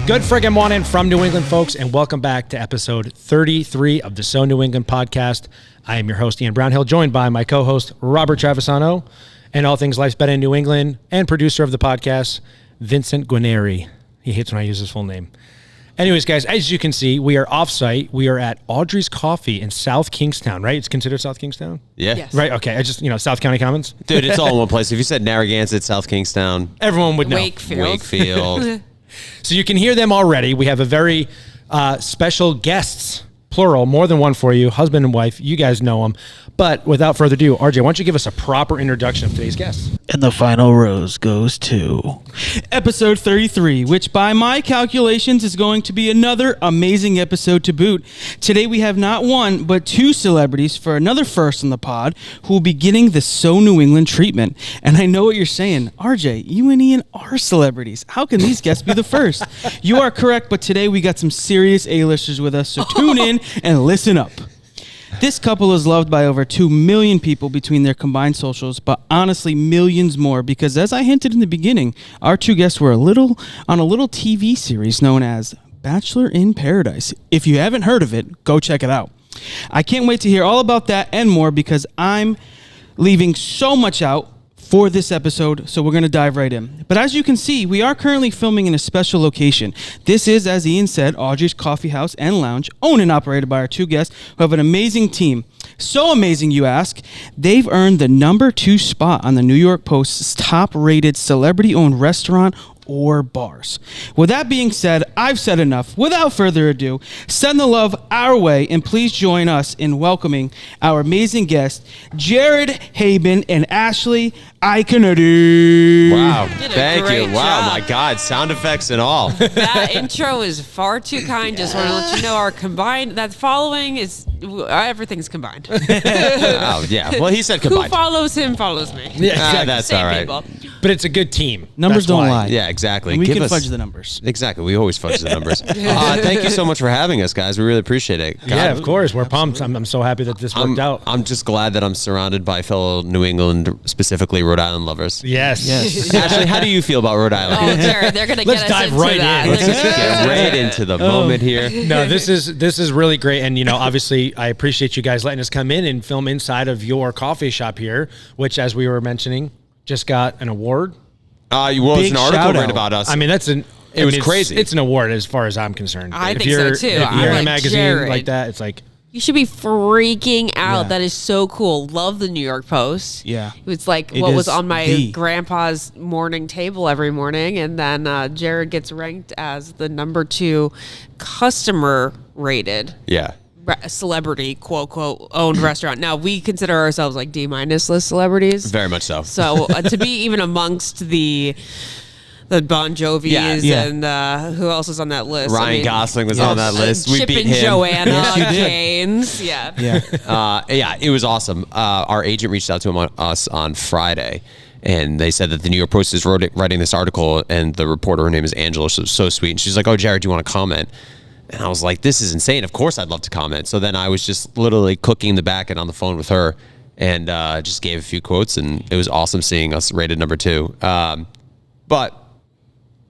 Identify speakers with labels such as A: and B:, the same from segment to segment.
A: Good friggin' morning from New England, folks, and welcome back to episode 33 of the So New England podcast. I am your host, Ian Brownhill, joined by my co-host, Robert Travisano, and all things Life's Better in New England, and producer of the podcast, Vincent Guarneri. He hates when I use his full name. Anyways, guys, as you can see, we are off-site. We are at Audrey's Coffee in South Kingstown, right? It's considered South Kingstown?
B: Yeah.
C: Yes.
A: Right, okay. I just, South County Commons.
B: Dude, it's all in one place. If you said Narragansett, South Kingstown,
A: Everyone would know.
B: Wakefield.
A: So you can hear them already. We have a very special guests, plural, more than one for you, husband and wife. You guys know them. But without further ado, RJ, why don't you give us a proper introduction of today's guests?
D: And the final rose goes to
C: Episode 33, which by my calculations is going to be another amazing episode to boot. Today we have not one, but two celebrities for another first on the pod who will be getting the So New England treatment. And I know what you're saying. RJ, you and Ian are celebrities. How can these guests be the first? You are correct, but today we got some serious A-listers with us, so tune in and listen up. This couple is loved by over 2 million people between their combined socials, but honestly millions more because as I hinted in the beginning, our two guests were on a little TV series known as Bachelor in Paradise. If you haven't heard of it, go check it out. I can't wait to hear all about that and more because I'm leaving so much out for this episode, so we're going to dive right in. But as you can see, we are currently filming in a special location. This is, as Ian said, Audrey's Coffee House and Lounge, owned and operated by our two guests who have an amazing team. So amazing, you ask. They've earned the number 2 spot on the New York Post's top-rated celebrity-owned restaurant or bars. With that being said, I've said enough. Without further ado, send the love our way and please join us in welcoming our amazing guests, Jared Haibon and Ashley Iaconetti.
B: Wow.
E: Thank
B: you.
E: job.
B: Wow, my God. Sound effects and all.
E: That intro is far too kind. Just want to let you know our combined, that following is, everything's combined.
B: Oh, yeah. Well, he said
E: Who
B: combined.
E: follows him follows me.
A: Yeah, exactly.
B: That's
E: Same
B: all right.
E: people.
A: But it's a good team.
C: Numbers
A: That's
C: don't
A: why.
C: lie.
B: Yeah, exactly.
C: And we
B: Give
C: can
B: us-
C: fudge the numbers.
B: Exactly. We always fudge the numbers. Thank you so much for having us, guys. We really appreciate it. God,
A: Yeah, of course. We're pumped. I'm so happy that this worked out.
B: I'm just glad that I'm surrounded by fellow New England, specifically Rhode Island lovers.
A: Yes.
C: Yes.
B: Ashley, how do you feel about Rhode Island?
E: Oh, Jared, they're going to
A: Let's
E: get us
A: dive
E: into
A: right
E: that.
A: in.
B: Let's just get right into the moment here.
A: No, this is really great. And, obviously, I appreciate you guys letting us come in and film inside of your coffee shop here, which, as we were mentioning, just got an award.
B: You wrote
C: Big
B: an article
C: shout
B: right
C: out.
B: about us.
A: I mean,
B: was crazy.
A: It's an award as far as I'm concerned.
E: I
A: If
E: think
A: you're-
E: so, too.
A: If
E: I'm
A: you're in a
E: like
A: magazine
E: Jared.
A: like that, it's like,
E: You should be freaking out.
A: Yeah.
E: That is so cool. Love the New York Post.
C: Yeah.
E: It's like
C: It
E: what was
C: is
E: on my
C: the-
E: grandpa's morning table every morning. And then Jared gets ranked as the number 2 customer rated
B: yeah.
E: celebrity, quote, quote, owned restaurant. Now, we consider ourselves like D-minus list celebrities.
B: Very much so.
E: So to be even amongst the Bon Jovis
B: Yeah.
E: and who else is on that list?
B: Ryan Gosling was on that list. We
E: Chip
B: beat
E: and
B: him.
E: Joanna
C: Yes, you did.
E: Gaines. Yeah.
C: Yeah.
B: Yeah, it was awesome. Our agent reached out to us on Friday, and they said that the New York Post is writing this article, and the reporter, her name is Angela, so sweet. And she's like, "Oh, Jared, do you want to comment?" And I was like, "This is insane. Of course I'd love to comment." So then I was just literally cooking the back end on the phone with her, and just gave a few quotes, and it was awesome seeing us rated number 2. But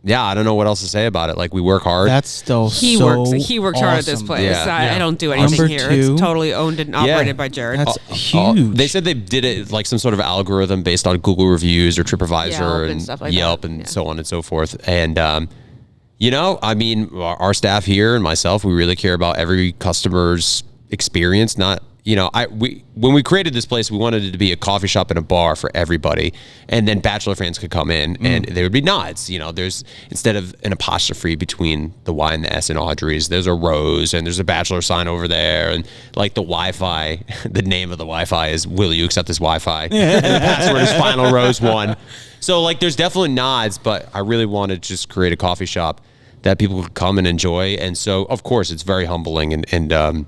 B: yeah, I don't know what else to say about it. Like, we work hard.
C: That's still
E: He
C: so
E: works hard at this
C: awesome.
E: place.
B: Yeah.
E: I don't do anything
C: Number
E: here.
C: 2.
E: It's totally owned and operated by Jared.
C: That's huge.
B: They said they did it like some sort of algorithm based on Google reviews or TripAdvisor
E: Yelp and stuff like
B: Yelp
E: that.
B: and
E: Yeah.
B: so on and so forth. And, I mean, our staff here and myself, we really care about every customer's experience. Not, when we created this place, we wanted it to be a coffee shop and a bar for everybody. And then Bachelor fans could come in and there would be nods. There's, instead of an apostrophe between the Y and the S in Audrey's, there's a rose and there's a Bachelor sign over there. And like the Wi-Fi, the name of the Wi-Fi is, "Will you accept this Wi-Fi?" And the password is Final Rose 1. So like there's definitely nods, but I really want to just create a coffee shop that people could come and enjoy. And so, of course, it's very humbling and a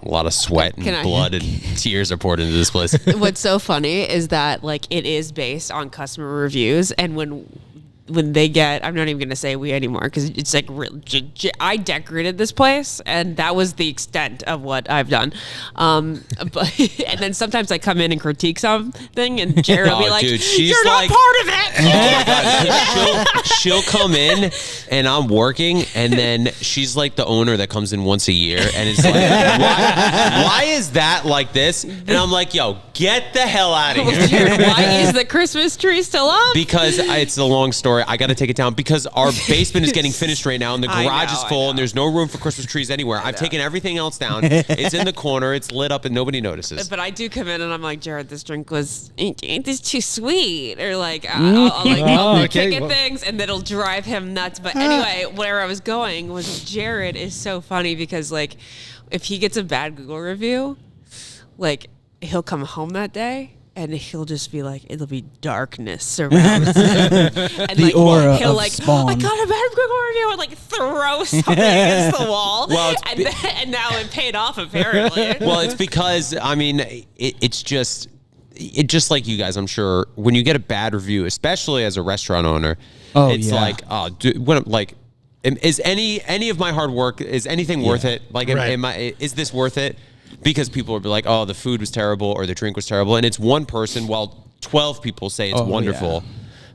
B: lot of sweat and blood and tears are poured into this place.
E: What's so funny is that like it is based on customer reviews, and when when they get, I'm not even gonna say we anymore because it's like I decorated this place and that was the extent of what I've done. But and then sometimes I come in and critique something and Jared will be like,
B: dude, she's
E: "You're
B: like,
E: not part of it."
B: Oh my God. She'll come in and I'm working, and then she's like the owner that comes in once a year, and it's like, why is that like this? And I'm like, yo, get the hell out of here.
E: Jared, why is the Christmas tree still up?
B: Because it's a long story. I got to take it down because our basement is getting finished right now, and the garage is full, and there's no room for Christmas trees anywhere. I've taken everything else down. It's in the corner. It's lit up, and nobody notices.
E: But I do come in and I'm like, Jared, this drink ain't this too sweet? Or like, I'll be picking things, and it'll drive him nuts. But anyway, where I was going was Jared is so funny because like, if he gets a bad Google review, like he'll come home that day. And he'll just be like, it'll be darkness surrounds him. And
D: The aura
E: he'll
D: of
E: like,
D: Spawn.
E: I got a bad Google review, and like throw something against the wall.
B: Well,
E: and now it paid off apparently.
B: Well, it's because I mean, it's just like you guys. I'm sure when you get a bad review, especially as a restaurant owner, it's like, oh, dude, is any of my hard work, is anything worth it? Like, is this worth it? Because people will be like, oh, the food was terrible or the drink was terrible. And it's one person while 12 people say it's wonderful. Yeah.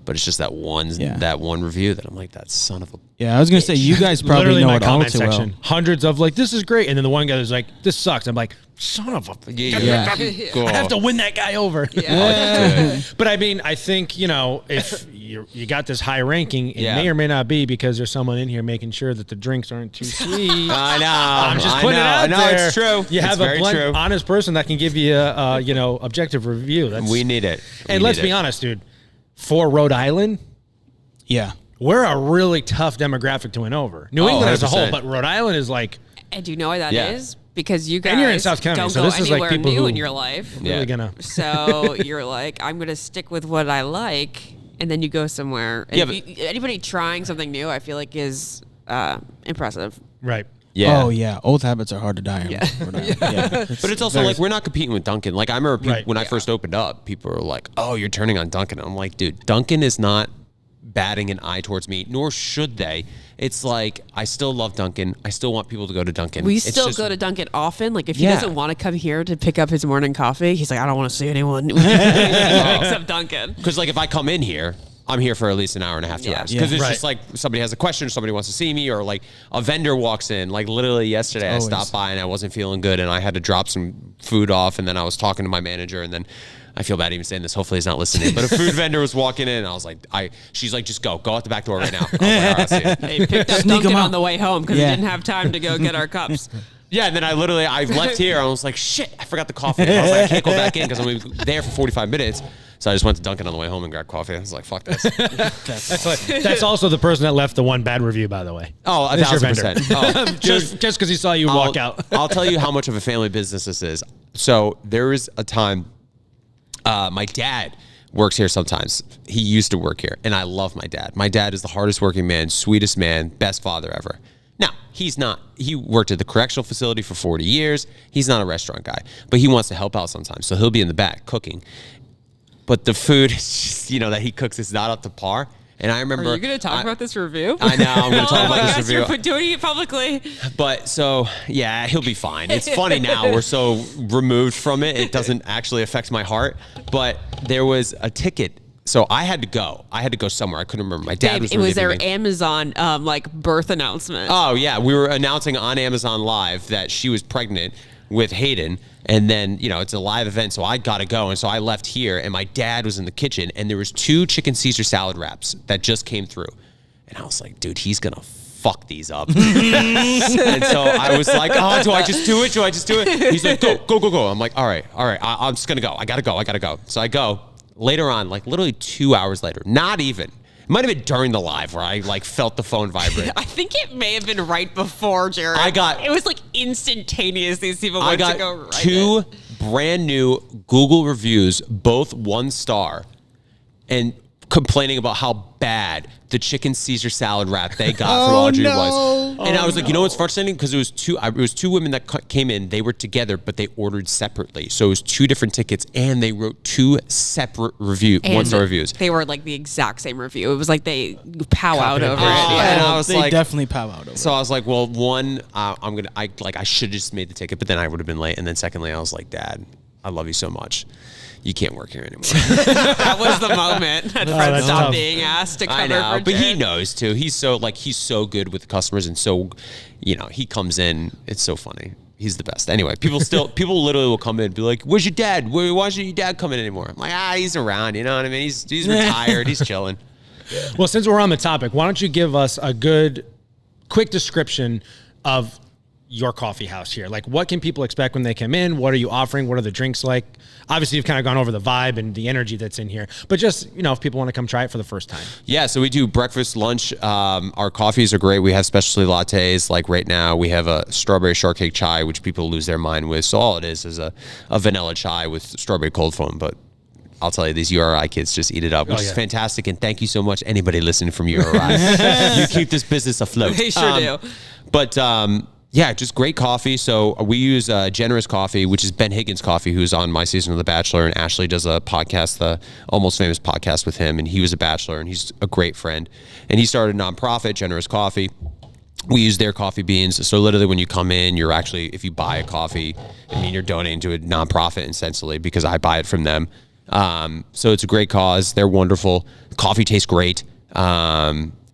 B: But it's just that one review that I'm like, that son of a...
C: Yeah, I was going to say, you guys probably know it all too well.
A: Hundreds of like, this is great. And then the one guy is like, this sucks. I'm like, son of a... I have to win that guy over.
E: Yeah.
A: But I mean, I think, if you got this high ranking, it may or may not be because there's someone in here making sure that the drinks aren't too sweet.
B: I know.
A: I'm just putting it out there.
B: No, it's true.
A: You have a blunt, honest person that can give you a objective review.
B: We need it.
A: And let's be honest, dude. For Rhode Island, we're a really tough demographic to win over. New England as a whole, but Rhode Island is like...
E: And do you know why that is? Because you guys
A: and you're in South County,
E: don't
A: so
E: go
A: this is
E: anywhere
A: like people
E: new
A: who
E: in your life.
A: Really gonna...
E: So you're like, I'm going to stick with what I like, and then you go somewhere. And anybody trying something new, I feel like is impressive.
A: Right.
B: Yeah.
C: Oh, yeah. Old habits are hard to die on.
E: Yeah.
B: But it's also like we're not competing with Dunkin'. Like I remember when I first opened up, people were like, oh, you're turning on Dunkin'. I'm like, dude, Dunkin' is not batting an eye towards me, nor should they. It's like, I still love Dunkin'. I still want people to go to Dunkin'.
E: We still go to Dunkin' often. Like if he doesn't want to come here to pick up his morning coffee, he's like, I don't want to see anyone except Dunkin'.
B: Because like if I come in here, I'm here for at least an hour and a half, 2 hours. Because it's just like somebody has a question, or somebody wants to see me, or like a vendor walks in. Like literally yesterday, I stopped by and I wasn't feeling good, and I had to drop some food off, and then I was talking to my manager, and then I feel bad even saying this. Hopefully he's not listening. But a food vendor was walking in, and I was like, she's like, just go out the back door right now. I was like, all right, I'll see you.
E: He picked up Dunkin' on the way home because he didn't have time to go get our cups.
B: Yeah, and then I left here. I was like, shit, I forgot the coffee. I was like, I can't go back in because I'm there for 45 minutes. So I just went to Dunkin' on the way home and grabbed coffee. I was like, fuck this.
A: That's also the person that left the one bad review, by the way.
B: Oh, 1,000%. Oh,
A: just because he saw you walk out.
B: I'll tell you how much of a family business this is. So there was a time, my dad works here sometimes. He used to work here, and I love my dad. My dad is the hardest working man, sweetest man, best father ever. Now, he worked at the correctional facility for 40 years. He's not a restaurant guy, but he wants to help out sometimes. So he'll be in the back cooking. But the food, that he cooks is not up to par. And I remember...
E: Are you going to talk about this review?
B: I know, I'm going to talk about this review.
E: You're doing it publicly.
B: But so, yeah, he'll be fine. It's funny now. We're so removed from it. It doesn't actually affect my heart. But there was a ticket. So I had to go. I had to go somewhere. I couldn't remember. My dad was...
E: It was their Amazon birth announcement.
B: Oh, yeah. We were announcing on Amazon Live that she was pregnant with Hayden. And then, it's a live event, so I got to go. And so I left here, and my dad was in the kitchen, and there was 2 chicken Caesar salad wraps that just came through. And I was like, dude, he's going to fuck these up. And so I was like, oh, do I just do it? He's like, go. I'm like, all right. I'm just going to go. I got to go. So I go. Later on, like literally 2 hours later, not even. It might have been during the live where I felt the phone vibrate.
E: I think it may have been right before, Jared. It was like instantaneous. These people went to go right
B: 2 brand new Google reviews, both 1 star. And complaining about how bad the chicken Caesar salad wrap they got from Audrey was. And I was like, you know what's frustrating? Because it was two women that came in. They were together, but they ordered separately. So it was 2 different tickets, and they wrote 2 separate one-star reviews.
E: They were like the exact same review. It was like they powwowed over it.
B: And I was
C: they
B: like,
C: definitely powwowed over.
B: so I was like, well, one, I should have just made the ticket, but then I would have been late. And then secondly, I was like, Dad, I love you so much. You can't work here anymore.
E: That was the moment that Fred stopped
A: tough.
E: being asked to cover
B: I know,
E: for
B: but he
E: Jared.
B: knows too. He's so good with the customers, and so, he comes in. It's so funny. He's the best. Anyway, people literally will come in and be like, "Where's your dad? Why isn't your dad coming anymore?" I'm like, he's around. You know what I mean? He's retired. He's chilling.
A: Well, since we're on the topic, why don't you give us a good, quick description of your coffee house here? Like, what can people expect when they come in? What are you offering? What are the drinks like? Obviously, you've kind of gone over the vibe and the energy that's in here, but just, if people want to come try it for the first time.
B: Yeah, so we do breakfast, lunch. Our coffees are great. We have specialty lattes. Like right now, we have a strawberry shortcake chai, which people lose their mind with. So all it is a vanilla chai with strawberry cold foam, but I'll tell you, these URI kids just eat it up, which is fantastic. And thank you so much, anybody listening from URI. You keep this business afloat.
E: They sure do.
B: But yeah, just great coffee. So we use Generous Coffee, which is Ben Higgins' coffee, who's on my season of The Bachelor. And Ashley does a podcast, the Almost Famous podcast with him. And he was a Bachelor, and he's a great friend. And he started a nonprofit, Generous Coffee. We use their coffee beans. So literally when you come in, you're actually, if you buy a coffee, you're donating to a nonprofit essentially, because I buy it from them. So it's a great cause. They're wonderful. Coffee tastes great.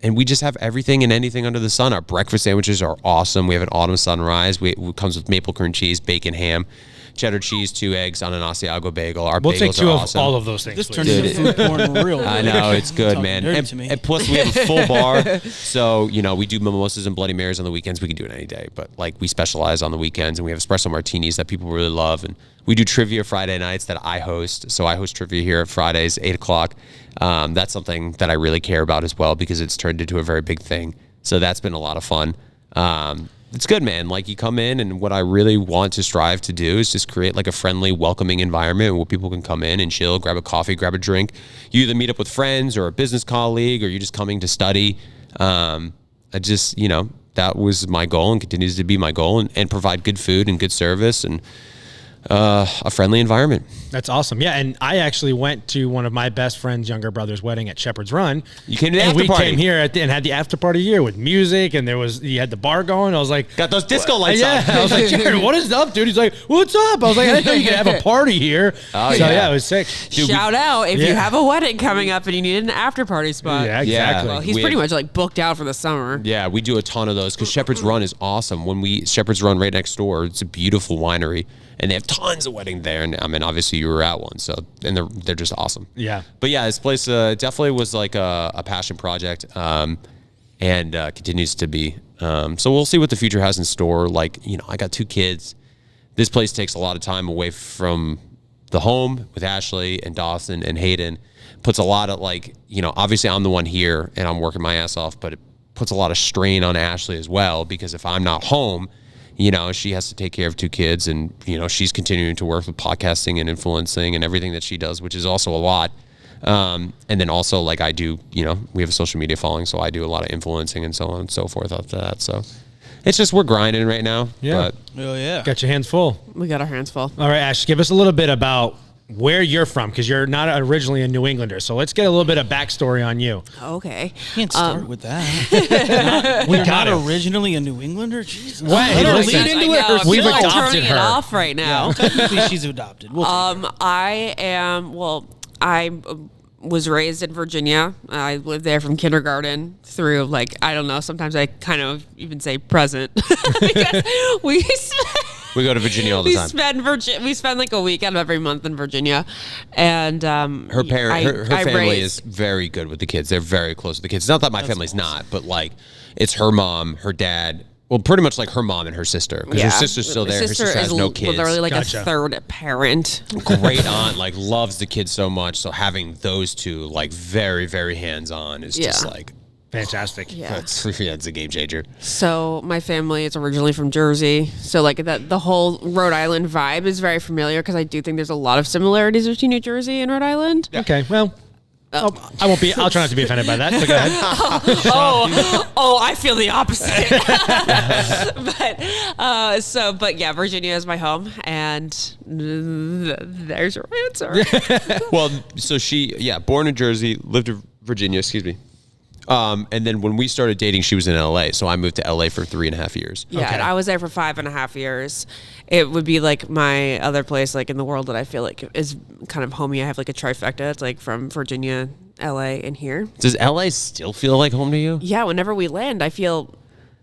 B: And we just have everything and anything under the sun. Our breakfast sandwiches are awesome. We have an autumn sunrise. It comes with maple cream cheese, bacon, ham, cheddar cheese, 2 eggs on an Asiago bagel. Our
A: We'll
B: bagels
A: take 2
B: are
A: of
B: awesome.
A: all of those things.
C: This
A: please.
C: turned into food porn real.
B: I know, it's good, man.
C: Dirty to me.
B: And plus, we have a full bar. So, we do mimosas and Bloody Marys on the weekends. We can do it any day. But, we specialize on the weekends. And we have espresso martinis that people really love. And we do trivia Friday nights that I host. So I host trivia here at Fridays, 8 o'clock. That's something that I really care about as well, because it's turned into a very big thing. So that's been a lot of fun. It's good, man. You come in, and what I really want to strive to do is just create a friendly, welcoming environment where people can come in and chill, grab a coffee, grab a drink. You either meet up with friends or a business colleague, or you're just coming to study. That was my goal and continues to be my goal, and provide good food and good service and a friendly environment.
A: That's awesome. Yeah, and I actually went to one of my best friend's younger brother's wedding at Shepherd's Run.
B: You came to the
A: and
B: after
A: we
B: party.
A: came here and had the after party here with music, and you had the bar going. I was like,
B: Got those disco lights
A: yeah.
B: on.
A: I was like, Jared, what is up, dude? He's like, what's up? I was like, I didn't know you could have a party here.
B: Oh,
A: so
B: yeah.
A: it was sick.
B: Dude,
E: Shout out if
A: Yeah.
E: you have a wedding coming up and you need an after party spot.
A: Yeah, exactly.
E: Well, he's
B: We
E: pretty
B: have-
E: much booked out for the summer.
B: Yeah, we do a ton of those because Shepherd's Run is awesome. Shepherd's Run right next door, it's a beautiful winery, and they have tons of weddings there. And obviously you were at one, so and they're just awesome.
A: Yeah.
B: But yeah, this place definitely was a passion project, and continues to be. So we'll see what the future has in store. I got 2 kids. This place takes a lot of time away from the home with Ashley and Dawson and Hayden. Puts a lot of obviously I'm the one here and I'm working my ass off, but it puts a lot of strain on Ashley as well, because if I'm not home, she has to take care of 2 kids, and, she's continuing to work with podcasting and influencing and everything that she does, which is also a lot. And then also I do, we have a social media following, so I do a lot of influencing and so on and so forth after that. So it's just, we're grinding right now.
A: Yeah.
B: But
C: Oh yeah.
A: Got your hands full.
E: We got our hands full.
A: All right, Ash, give us a little bit about where you're from, because you're not originally a New Englander. So let's get a little bit of backstory on you.
E: Okay.
C: Can't start with that. We're not originally a New Englander. Jesus.
A: Wait,
C: Let her
A: listen,
C: lead into
E: I
C: it.
E: know, I
A: We've
E: feel like
A: adopted
E: turning
A: her.
E: it off right now.
C: Technically, she's adopted. We'll take her.
E: I was raised in Virginia. I lived there from kindergarten through I don't know. Sometimes I kind of even say present because we
B: we go to Virginia all the time.
E: we spend a week out of every month in Virginia, and
B: Her family
E: raised-
B: is very good with the kids. They're very close with the kids. Not that my family's not, but it's her mom, her dad. Well, pretty much her mom and her sister, because her sister's still there. Her sister has no kids.
E: Literally
A: Gotcha.
E: a third parent.
B: Great aunt, loves the kids so much. So having those 2 very, very hands on is just
A: Fantastic.
E: Yeah.
B: it's a game changer.
E: So my family is originally from Jersey. So the whole Rhode Island vibe is very familiar, because I do think there's a lot of similarities between New Jersey and Rhode Island.
A: Okay, well, I won't be. I'll try not to be offended by that. But go ahead.
E: I feel the opposite. but yeah, Virginia is my home, and there's your answer.
B: Well, so born in Jersey, lived in Virginia. Excuse me. And then when we started dating, she was in LA. So I moved to LA for 3.5 years.
E: Yeah, and I was there for 5.5 years. It would be like my other place, like in the world that I feel like is kind of homey. I have like a trifecta. It's like from Virginia, LA, and here.
B: Does LA still feel like home to you?
E: Yeah, whenever we land, I feel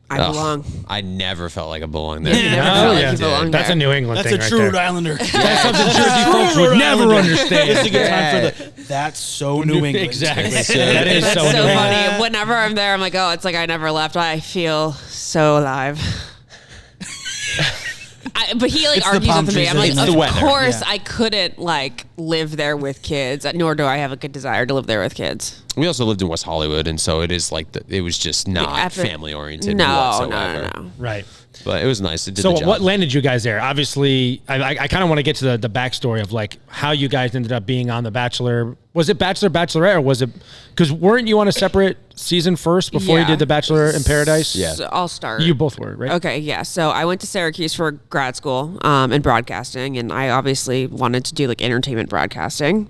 E: I belong.
B: I never felt like I belonged there.
E: You never felt like you belong
A: That's
E: there.
A: a New England
C: That's
A: thing
C: a
A: right
C: true
A: there.
C: Rhode Islander.
A: That's something Jersey folks would never understand.
C: It's a good time for that's so New England.
A: Exactly. That is
E: That's
A: so
E: so
A: New England.
E: funny. Whenever I'm there, I'm like, oh, it's like I never left. I feel so alive. But he like
C: It's the
E: argues
C: palm
E: with me.
C: trees,
E: I'm like,
C: isn't it?
B: It's the
E: of
B: weather.
E: course
B: Yeah.
E: I couldn't like live there with kids, nor do I have a good desire to live there with kids.
B: We also lived in West Hollywood, and so it is like it was just not family oriented whatsoever.
E: No.
A: Right.
B: But it was nice. It did
A: So
B: the job.
A: what landed you guys there? Obviously, I kind of want to get to the backstory of like how you guys ended up being on The Bachelor. Was it Bachelor, Bachelorette, or was it because weren't you on a separate season first before you did The Bachelor in Paradise?
B: Yeah.
E: So I'll start.
A: You both were, right?
E: Okay, yeah. So I went to Syracuse for grad school in broadcasting, and I obviously wanted to do like entertainment broadcasting.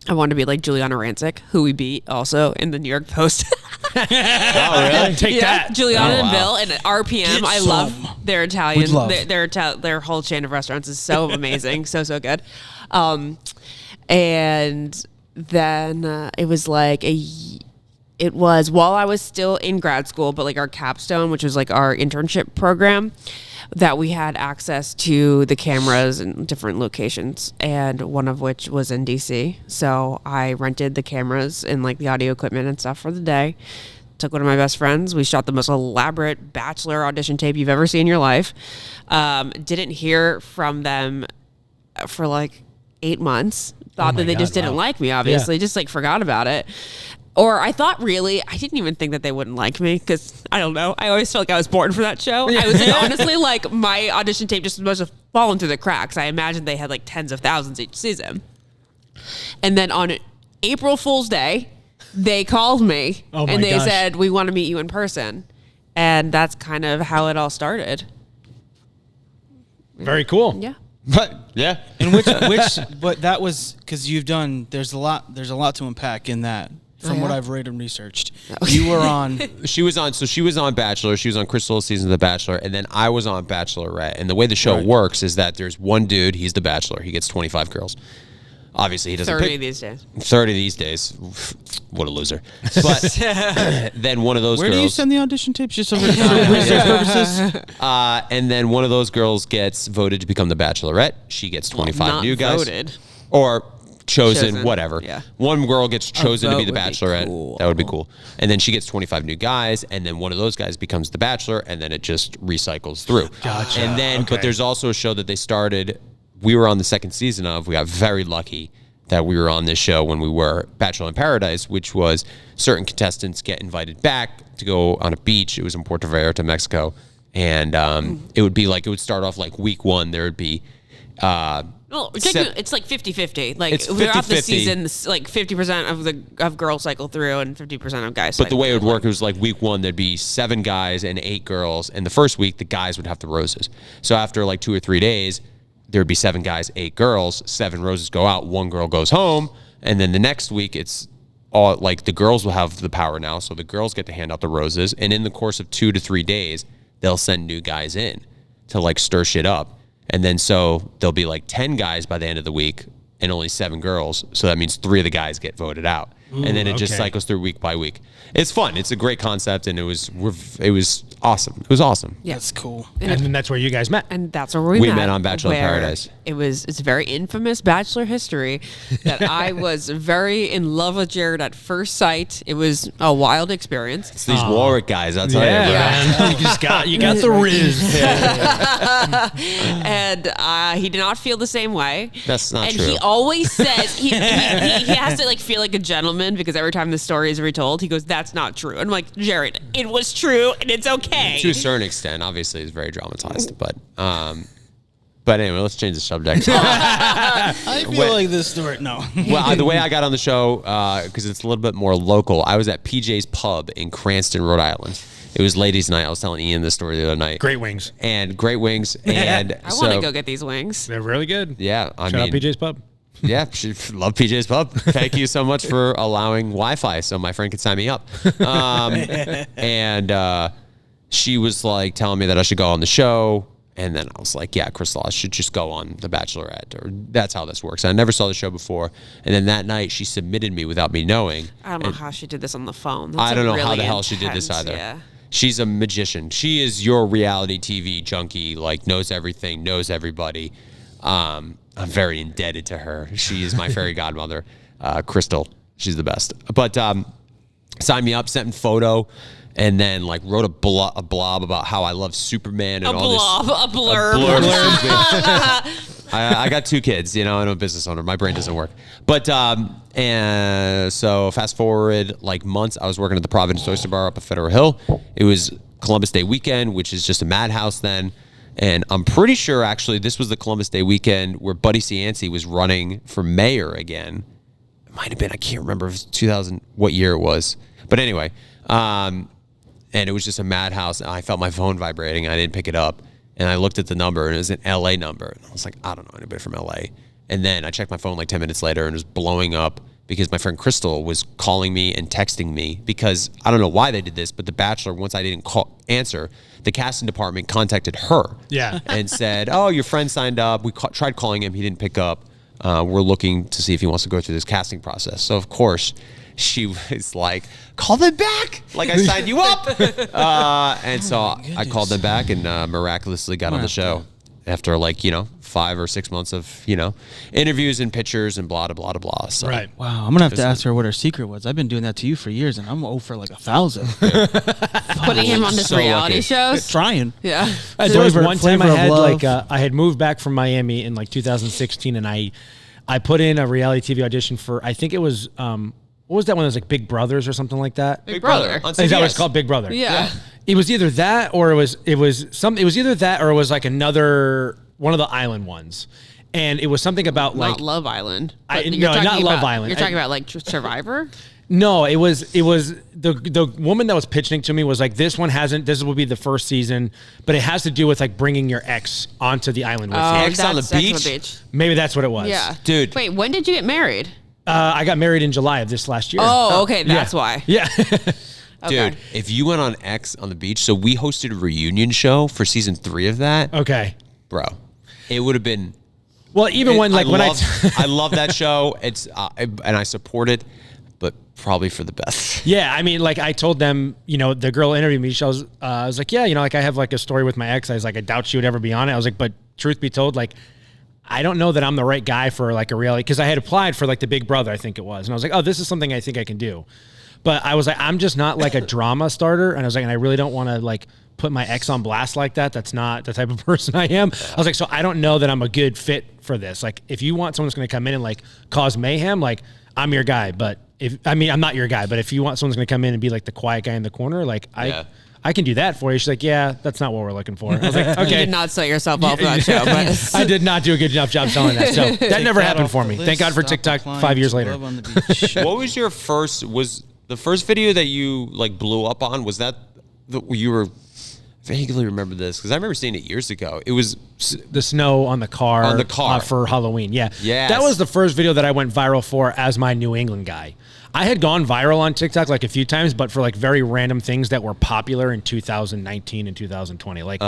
E: I wanted to be like Juliana Rancic, who we beat also in the New York Post.
B: Oh, really?
A: Take that.
E: Juliana and
B: wow.
E: Bill and RPM.
C: Get
E: I
C: some.
E: love their Italian.
C: We'd love.
E: Their whole chain of restaurants is so amazing, so good. And then it was like it was while I was still in grad school, but like our capstone, which was like our internship program, that we had access to the cameras in different locations, and one of which was in DC. So I rented the cameras and like the audio equipment and stuff for the day. Took one of my best friends. We shot the most elaborate Bachelor audition tape you've ever seen in your life. Didn't hear from them for like 8 months. Thought that they just didn't like me, obviously. Just like forgot about it. Or I thought really, I didn't even think that they wouldn't like me because, I don't know, I always felt like I was born for that show. I was honestly like, my audition tape just must have fallen through the cracks. I imagined they had like tens of thousands each season. And then on April Fool's Day, they called me and they said, we want to meet you in person. And that's kind of how it all started.
A: Very cool.
E: Yeah.
B: But yeah.
C: And but that was because you've done. There's a lot to unpack in that. From what I've read and researched, you were on.
B: She was on Bachelor. She was on Crystal's season of The Bachelor, and then I was on Bachelorette. And the way the show works is that there's one dude. He's the Bachelor. He gets 25 girls. Obviously, he doesn't
E: 30
B: pick
E: these days.
B: 30 these days. What a loser! But then one of those
C: Where
B: girls.
C: do you send the audition tapes? Just for research purposes.
B: And then one of those girls gets voted to become the Bachelorette. She gets 25
E: not
B: new guys.
E: voted.
B: Or chosen, whatever.
E: Yeah.
B: One girl gets chosen to be the
E: vote would be
B: Bachelorette.
E: cool.
B: That would be cool. And then she gets 25 new guys, and then one of those guys becomes the Bachelor, and then it just recycles through.
A: Gotcha.
B: And then, but there's also a show that they started. We were on the second season of. We got very lucky that we were on this show when we were Bachelor in Paradise, which was certain contestants get invited back to go on a beach. It was in Puerto Vallarta, Mexico, and it would be like it would start off like week one. There would be.
E: Well, it's like 50-50. Like
B: It's
E: throughout the
B: 50-50.
E: season, like 50% of girls cycle through and 50% of guys.
B: But the way it would
E: cycle
B: work, it was like week one, there'd be 7 guys and 8 girls. And the first week, the guys would have the roses. So after like 2 or 3 days, there'd be 7 guys, 8 girls, 7 roses go out, 1 girl goes home. And then the next week, it's all like the girls will have the power now. So the girls get to hand out the roses. And in the course of 2 to 3 days, they'll send new guys in to like stir shit up. And then so there'll be like 10 guys by the end of the week and only 7 girls. So that means 3 of the guys get voted out.
A: Ooh,
B: and then it just
A: okay.
B: cycles through week by week. It's fun. It's a great concept, and it was awesome. It was awesome.
E: Yeah.
C: That's cool.
A: And then that's where you guys met.
E: And that's where we
B: met on Bachelor in
E: where
B: Paradise.
E: It's very infamous Bachelor history that I was very in love with Jared at first sight. It was a wild experience.
B: It's these Warwick guys, I'll tell you. Bro.
A: Man. you got the riz.
E: And he did not feel the same way.
B: That's not
E: and
B: true.
E: And he always says he has to like feel like a gentleman because every time the story is retold, he goes, "That's not true." And I'm like, Jared, it was true, and it's okay.
B: To a certain extent, obviously, it's very dramatized, but But anyway, let's change the subject.
C: I feel like this story. No.
B: Well, the way I got on the show, because it's a little bit more local, I was at PJ's Pub in Cranston, Rhode Island. It was ladies' night. I was telling Ian this story the other night.
A: Great wings.
B: And great wings. And
E: I want to go get these wings.
A: They're really good.
B: Yeah.
A: Shout out PJ's Pub.
B: Yeah, love PJ's Pub. Thank you so much for allowing Wi-Fi so my friend could sign me up. And she was like telling me that I should go on the show. And then I was like, yeah, Crystal, I should just go on The Bachelorette. Or that's how this works. I never saw the show before. And then that night, she submitted me without me knowing.
E: I don't know how she did this on the phone.
B: I don't know how the hell she did this either.
E: Yeah.
B: She's a magician. She is your reality TV junkie, like knows everything, knows everybody. I'm very indebted to her. She is my fairy godmother, Crystal. She's the best. But signed me up, sent me photo, and then like wrote a blob about how I love Superman and
E: A blurb.
B: I got 2 kids, you know, I'm a business owner. My brain doesn't work. But and so fast forward like months, I was working at the Providence Oyster Bar up at Federal Hill. It was Columbus Day weekend, which is just a madhouse then. And I'm pretty sure actually this was the Columbus Day weekend where Buddy Cianci was running for mayor again. It might have been, I can't remember if it was 2000, what year it was. But anyway, and it was just a madhouse. I felt my phone vibrating. I didn't pick it up. And I looked at the number, and it was an LA number. And I was like, I don't know anybody from LA. And then I checked my phone like 10 minutes later, and it was blowing up because my friend Crystal was calling me and texting me because I don't know why they did this, but The Bachelor, once I didn't answer, the casting department contacted her.
A: Yeah.
B: And said, oh, your friend signed up. We tried calling him. He didn't pick up. We're looking to see if he wants to go through this casting process. So, of course, she was like, call them back. Like, I signed you up. And so I called them back and miraculously got on the show after, like, 5 or 6 months of, interviews and pictures and blah, blah, blah, blah. So,
A: right.
C: Wow. I'm going to have to ask her what her secret was. I've been doing that to you for years, and I'm over like 1,000.
E: Putting him on this reality shows.
C: Trying.
E: Yeah.
A: There was one time I
D: Flavor of
A: had
D: Love.
A: I had moved back from Miami in like 2016, and I put in a reality TV audition for, I think it was, what was that one that was like Big Brothers or something like that?
E: Big Brother.
B: On
A: Is that what
B: CBS.
A: it's called? Big Brother.
E: Yeah.
A: It was either that or it was either that or it was like another one of the island ones. And it was something about like
E: Not Love Island.
A: I-
E: But
A: no,
E: you're talking
A: not Love
E: about-
A: Island.
E: You're talking about like Survivor?
A: no, it was the woman that was pitching to me was like, this will be the first season, but it has to do with like bringing your ex onto the island with you.
B: Ex on the
E: that's Ex
B: beach?
E: beach.
A: Maybe that's what it was.
E: Yeah.
B: Dude.
E: Wait, when did you get married?
A: I got married in July of this last year.
E: Oh, okay. That's why.
A: Yeah.
E: Okay.
B: Dude, if you went on X on the beach, so we hosted a reunion show for season 3 of that,
A: Okay.
B: bro, it would have been.
A: Well, even when like
B: I love that show. It's and I support it, but probably for the best.
A: Yeah, I mean, like I told them, the girl interviewed me. She was, I was like, yeah, like I have like a story with my ex. I was like, I doubt she would ever be on it. I was like, but truth be told, like, I don't know that I'm the right guy for like a reality, because I had applied for like the Big Brother, I think it was, and I was like, oh, this is something I think I can do. But I was like, I'm just not like a drama starter, and I was like, and I really don't want to like put my ex on blast like that. That's not the type of person I am. I was like, so I don't know that I'm a good fit for this. Like, if you want someone that's going to come in and like cause mayhem, like I'm your guy. But I'm not your guy, but if you want someone that's going to come in and be like the quiet guy in the corner, like I can do that for you. She's like, yeah, that's not what we're looking for. I was like, okay.
E: You did not set yourself up for that show. But
A: I did not do a good enough job selling that. So that never happened for me. Thank God for TikTok 5 years later.
B: What was your first? Was the first video that you like blew up on? Was that you were? Vaguely remember this because I remember seeing it years ago. It was
A: the snow on the car for Halloween. Yeah.
B: Yes.
A: That was the first video that I went viral for as my New England guy. I had gone viral on TikTok like a few times, but for like very random things that were popular in 2019 and 2020, like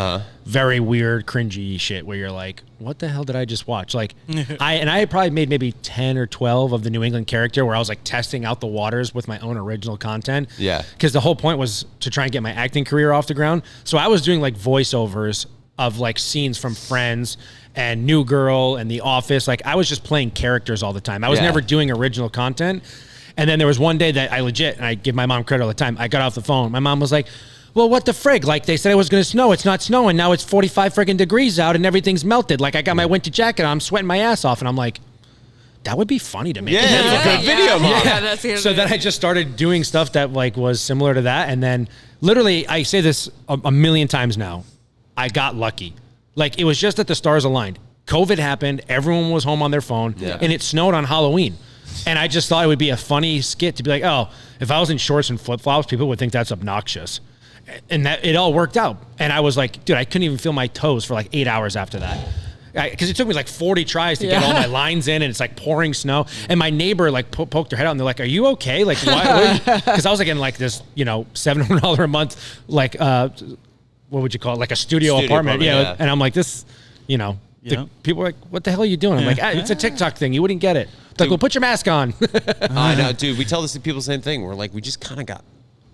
A: very weird, cringy shit where you're like, what the hell did I just watch? Like I had probably made maybe 10 or 12 of the New England character where I was like testing out the waters with my own original content.
B: Yeah.
A: Because the whole point was to try and get my acting career off the ground. So I was doing like voiceovers of like scenes from Friends and New Girl and The Office. Like I was just playing characters all the time. I was never doing original content. And then there was one day that I legit, and I give my mom credit all the time, I got off the phone. My mom was like, well, what the frig? Like, they said it was going to snow. It's not snowing. Now it's 45 friggin' degrees out and everything's melted. Like, I got my winter jacket on. I'm sweating my ass off. And I'm like, that would be funny to make.
B: Yeah, that's a good video, Mom.
E: Yeah, that's good.
A: So then I just started doing stuff that, like, was similar to that. And then, literally, I say this a million times now, I got lucky. Like, it was just that the stars aligned. COVID happened. Everyone was home on their phone, and it snowed on Halloween. And I just thought it would be a funny skit to be like, oh, if I was in shorts and flip-flops, people would think that's obnoxious. And that it all worked out. And I was like, dude, I couldn't even feel my toes for like 8 hours after that. Because it took me like 40 tries to get all my lines in, and it's like pouring snow. And my neighbor like poked her head out, and they're like, "Are you okay? Like, why?" Because I was like in like this, $700 a month, like what would you call it, like a studio apartment? Yeah. And I'm like, this, people are like, "What the hell are you doing?" I'm like, "It's a TikTok thing. You wouldn't get it." It's like, well, put your mask on.
B: I know, dude. We tell this to people the same thing. We're like, we just kind of got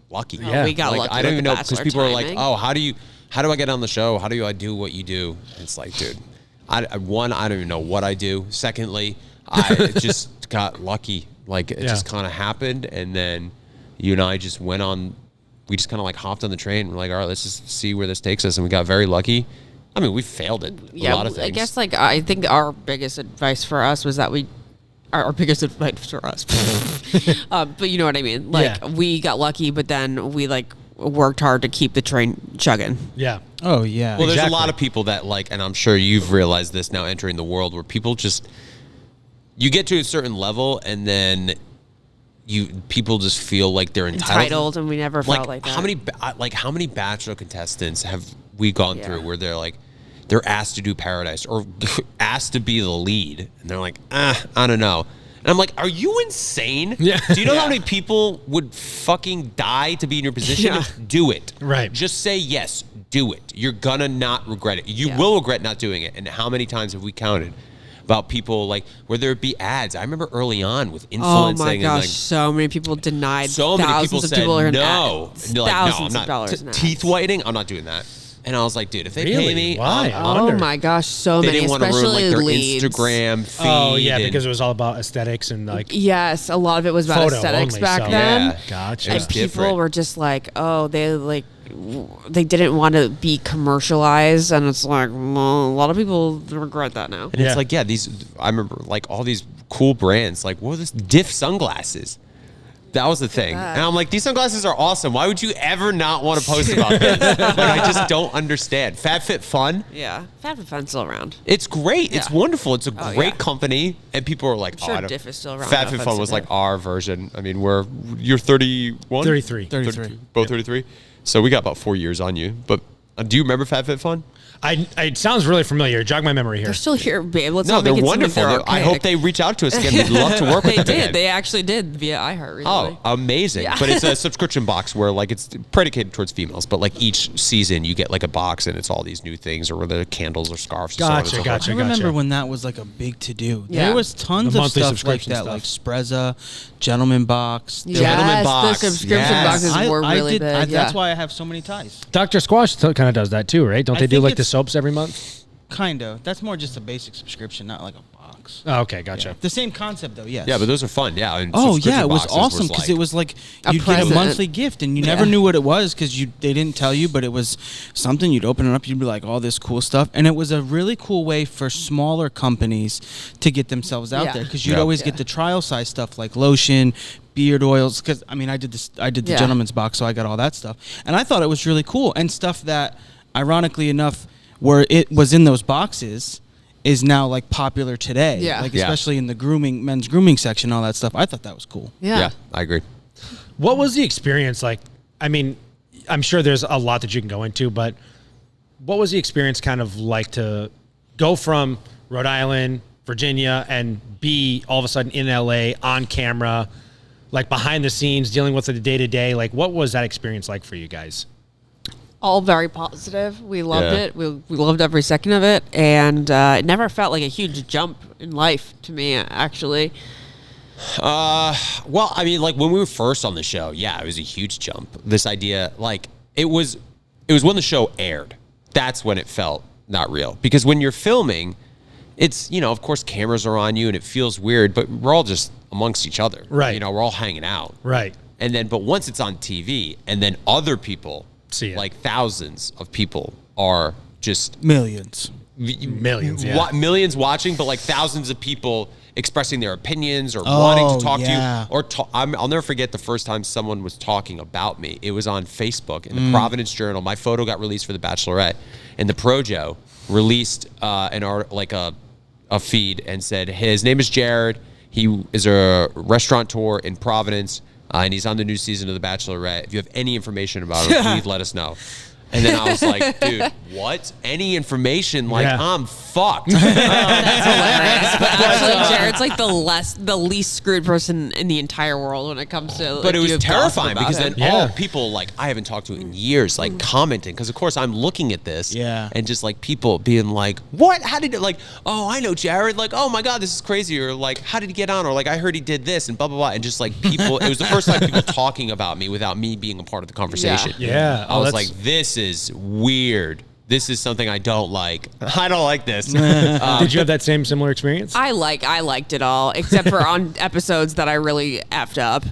B: lucky.
E: Yeah, we got lucky.
B: I don't even know, because people are like, "Oh, how do I get on the show? How do I do what you do?" It's like, dude. I don't even know what I do. Secondly, I just got lucky. Like, it just kind of happened. And then you and I just we just kind of like hopped on the train. We're like, all right, let's just see where this takes us. And we got very lucky. I mean, we failed at a lot of things.
E: I guess, like, I think our biggest advice for us was that our biggest advice for us. But you know what I mean? Like, we got lucky, but then we, like, worked hard to keep the train chugging.
A: Yeah.
C: Oh, yeah.
B: Well, there's a lot of people that, like, and I'm sure you've realized this now entering the world, where people you get to a certain level, and then people just feel like they're entitled,
E: and we never felt like that.
B: How many Bachelor contestants have we gone through where they're like, they're asked to do Paradise or asked to be the lead, and they're like, I don't know. And I'm like, are you insane? Yeah. Do you know how many people would fucking die to be in your position? Yeah. Do it.
A: Right.
B: Just say yes. Do it. You're gonna not regret it. You will regret not doing it. And how many times have we counted about people, like, whether it be ads? I remember early on with influencing.
E: Oh my gosh,
B: and, like,
E: so many people denied.
B: So many people said no. And
E: they're like, no, I'm not.
B: Teeth whitening? I'm not doing that. And I was like, dude, if they pay me,
A: why?
E: Oh my gosh, so many,
B: didn't want to ruin, like, their
E: leads.
B: Instagram feed.
A: Oh yeah, because it was all about aesthetics and, like,
E: yes, a lot of it was about aesthetics
A: only,
E: back then.
B: Yeah,
A: gotcha.
E: And people were just like, oh, they didn't want to be commercialized, and it's like, well, a lot of people regret that now.
B: And it's like, I remember, like, all these cool brands, like, what was this? Diff sunglasses. That was the thing. And I'm like, these sunglasses are awesome. Why would you ever not want to post about this? Like, I just don't understand. FabFitFun?
E: Yeah. FabFitFun's still around.
B: It's great. Yeah. It's wonderful. It's a great company. And people are like,
E: I'm sure Diff is still around.
B: FabFitFun was like our version. I mean, you're 31?
A: 33.
B: Both 33? So we got about 4 years on you. But do you remember FabFitFun?
A: It sounds really familiar. Jog my memory here.
E: They're still here, babe.
B: They're wonderful. I hope they reach out to us again. We'd love to work with them.
E: They did.
B: Again.
E: They actually did via iHeart.
B: Oh, amazing. Yeah. But it's a subscription box where, like, it's predicated towards females. But, like, each season you get, like, a box, and it's all these new things, or whether candles or scarves.
A: Gotcha.
C: I remember when that was, like, a big to-do.
E: Yeah.
C: There was tons of stuff like that, like Sprezza, Gentleman Box.
E: Gentleman Box. The subscription boxes were really big.
C: That's why I have so many ties.
A: Dr. Squash kind of does that too, right? Don't they do, like, the soaps every month?
C: Kind of. That's more just a basic subscription, not like a box.
A: Oh, okay, gotcha.
C: Yeah. The same concept, though, yes.
B: Yeah, but those are fun, yeah. And
C: it was awesome because it was like you'd get a monthly gift, and you never knew what it was because they didn't tell you, but it was something. You'd open it up, you'd be like, all this cool stuff. And it was a really cool way for smaller companies to get themselves out there, because you'd always get the trial size stuff like lotion, beard oils, because, I mean, I did the gentleman's box, so I got all that stuff. And I thought it was really cool, and stuff that, ironically enough, where it was in those boxes is now, like, popular today. Yeah. Like, especially in the men's grooming section, all that stuff. I thought that was cool.
B: Yeah, I agree.
A: What was the experience like? I mean, I'm sure there's a lot that you can go into, but what was the experience kind of like to go from Rhode Island, Virginia, and be all of a sudden in LA on camera, like behind the scenes, dealing with it day-to-day? Like, what was that experience like for you guys?
E: All very positive. We loved it. We loved every second of it, and it never felt like a huge jump in life to me, actually.
B: Well, I mean, like, when we were first on the show, it was a huge jump. This idea, like, it was when the show aired. That's when it felt not real, because when you're filming, it's, of course, cameras are on you, and it feels weird, but we're all just amongst each other,
A: right?
B: We're all hanging out,
A: right?
B: And then, but once it's on TV, and then other people see it, like thousands of people are just
C: millions,
B: millions watching, but like thousands of people expressing their opinions or wanting to talk to you. Or I'll never forget the first time someone was talking about me. It was on Facebook in the Providence Journal. My photo got released for the Bachelorette, and the Projo released an art like a feed and said his name is Jared. He is a restaurateur in Providence, and he's on the new season of The Bachelorette. If you have any information about him, please let us know. And then I was like, dude, what? Any information? Like, I'm fucked.
E: That's hilarious. But actually, Jared's like the least screwed person in the entire world when it comes to. Like,
B: but it was terrifying because then all
A: Yeah.
B: people like I haven't talked to in years, like commenting, because of course I'm looking at this, and just like people being like, "What? How did it? Like, oh, I know Jared. Like, oh my god, this is crazy." Or like, "How did he get on?" Or like, "I heard he did this," and blah blah blah. And just like people, it was the first time people talking about me without me being a part of the conversation.
A: Yeah.
B: I was like, this is weird. This is something I don't like. I don't like this.
A: Did you have that same similar experience?
E: I liked it all, except for on episodes that I really effed up.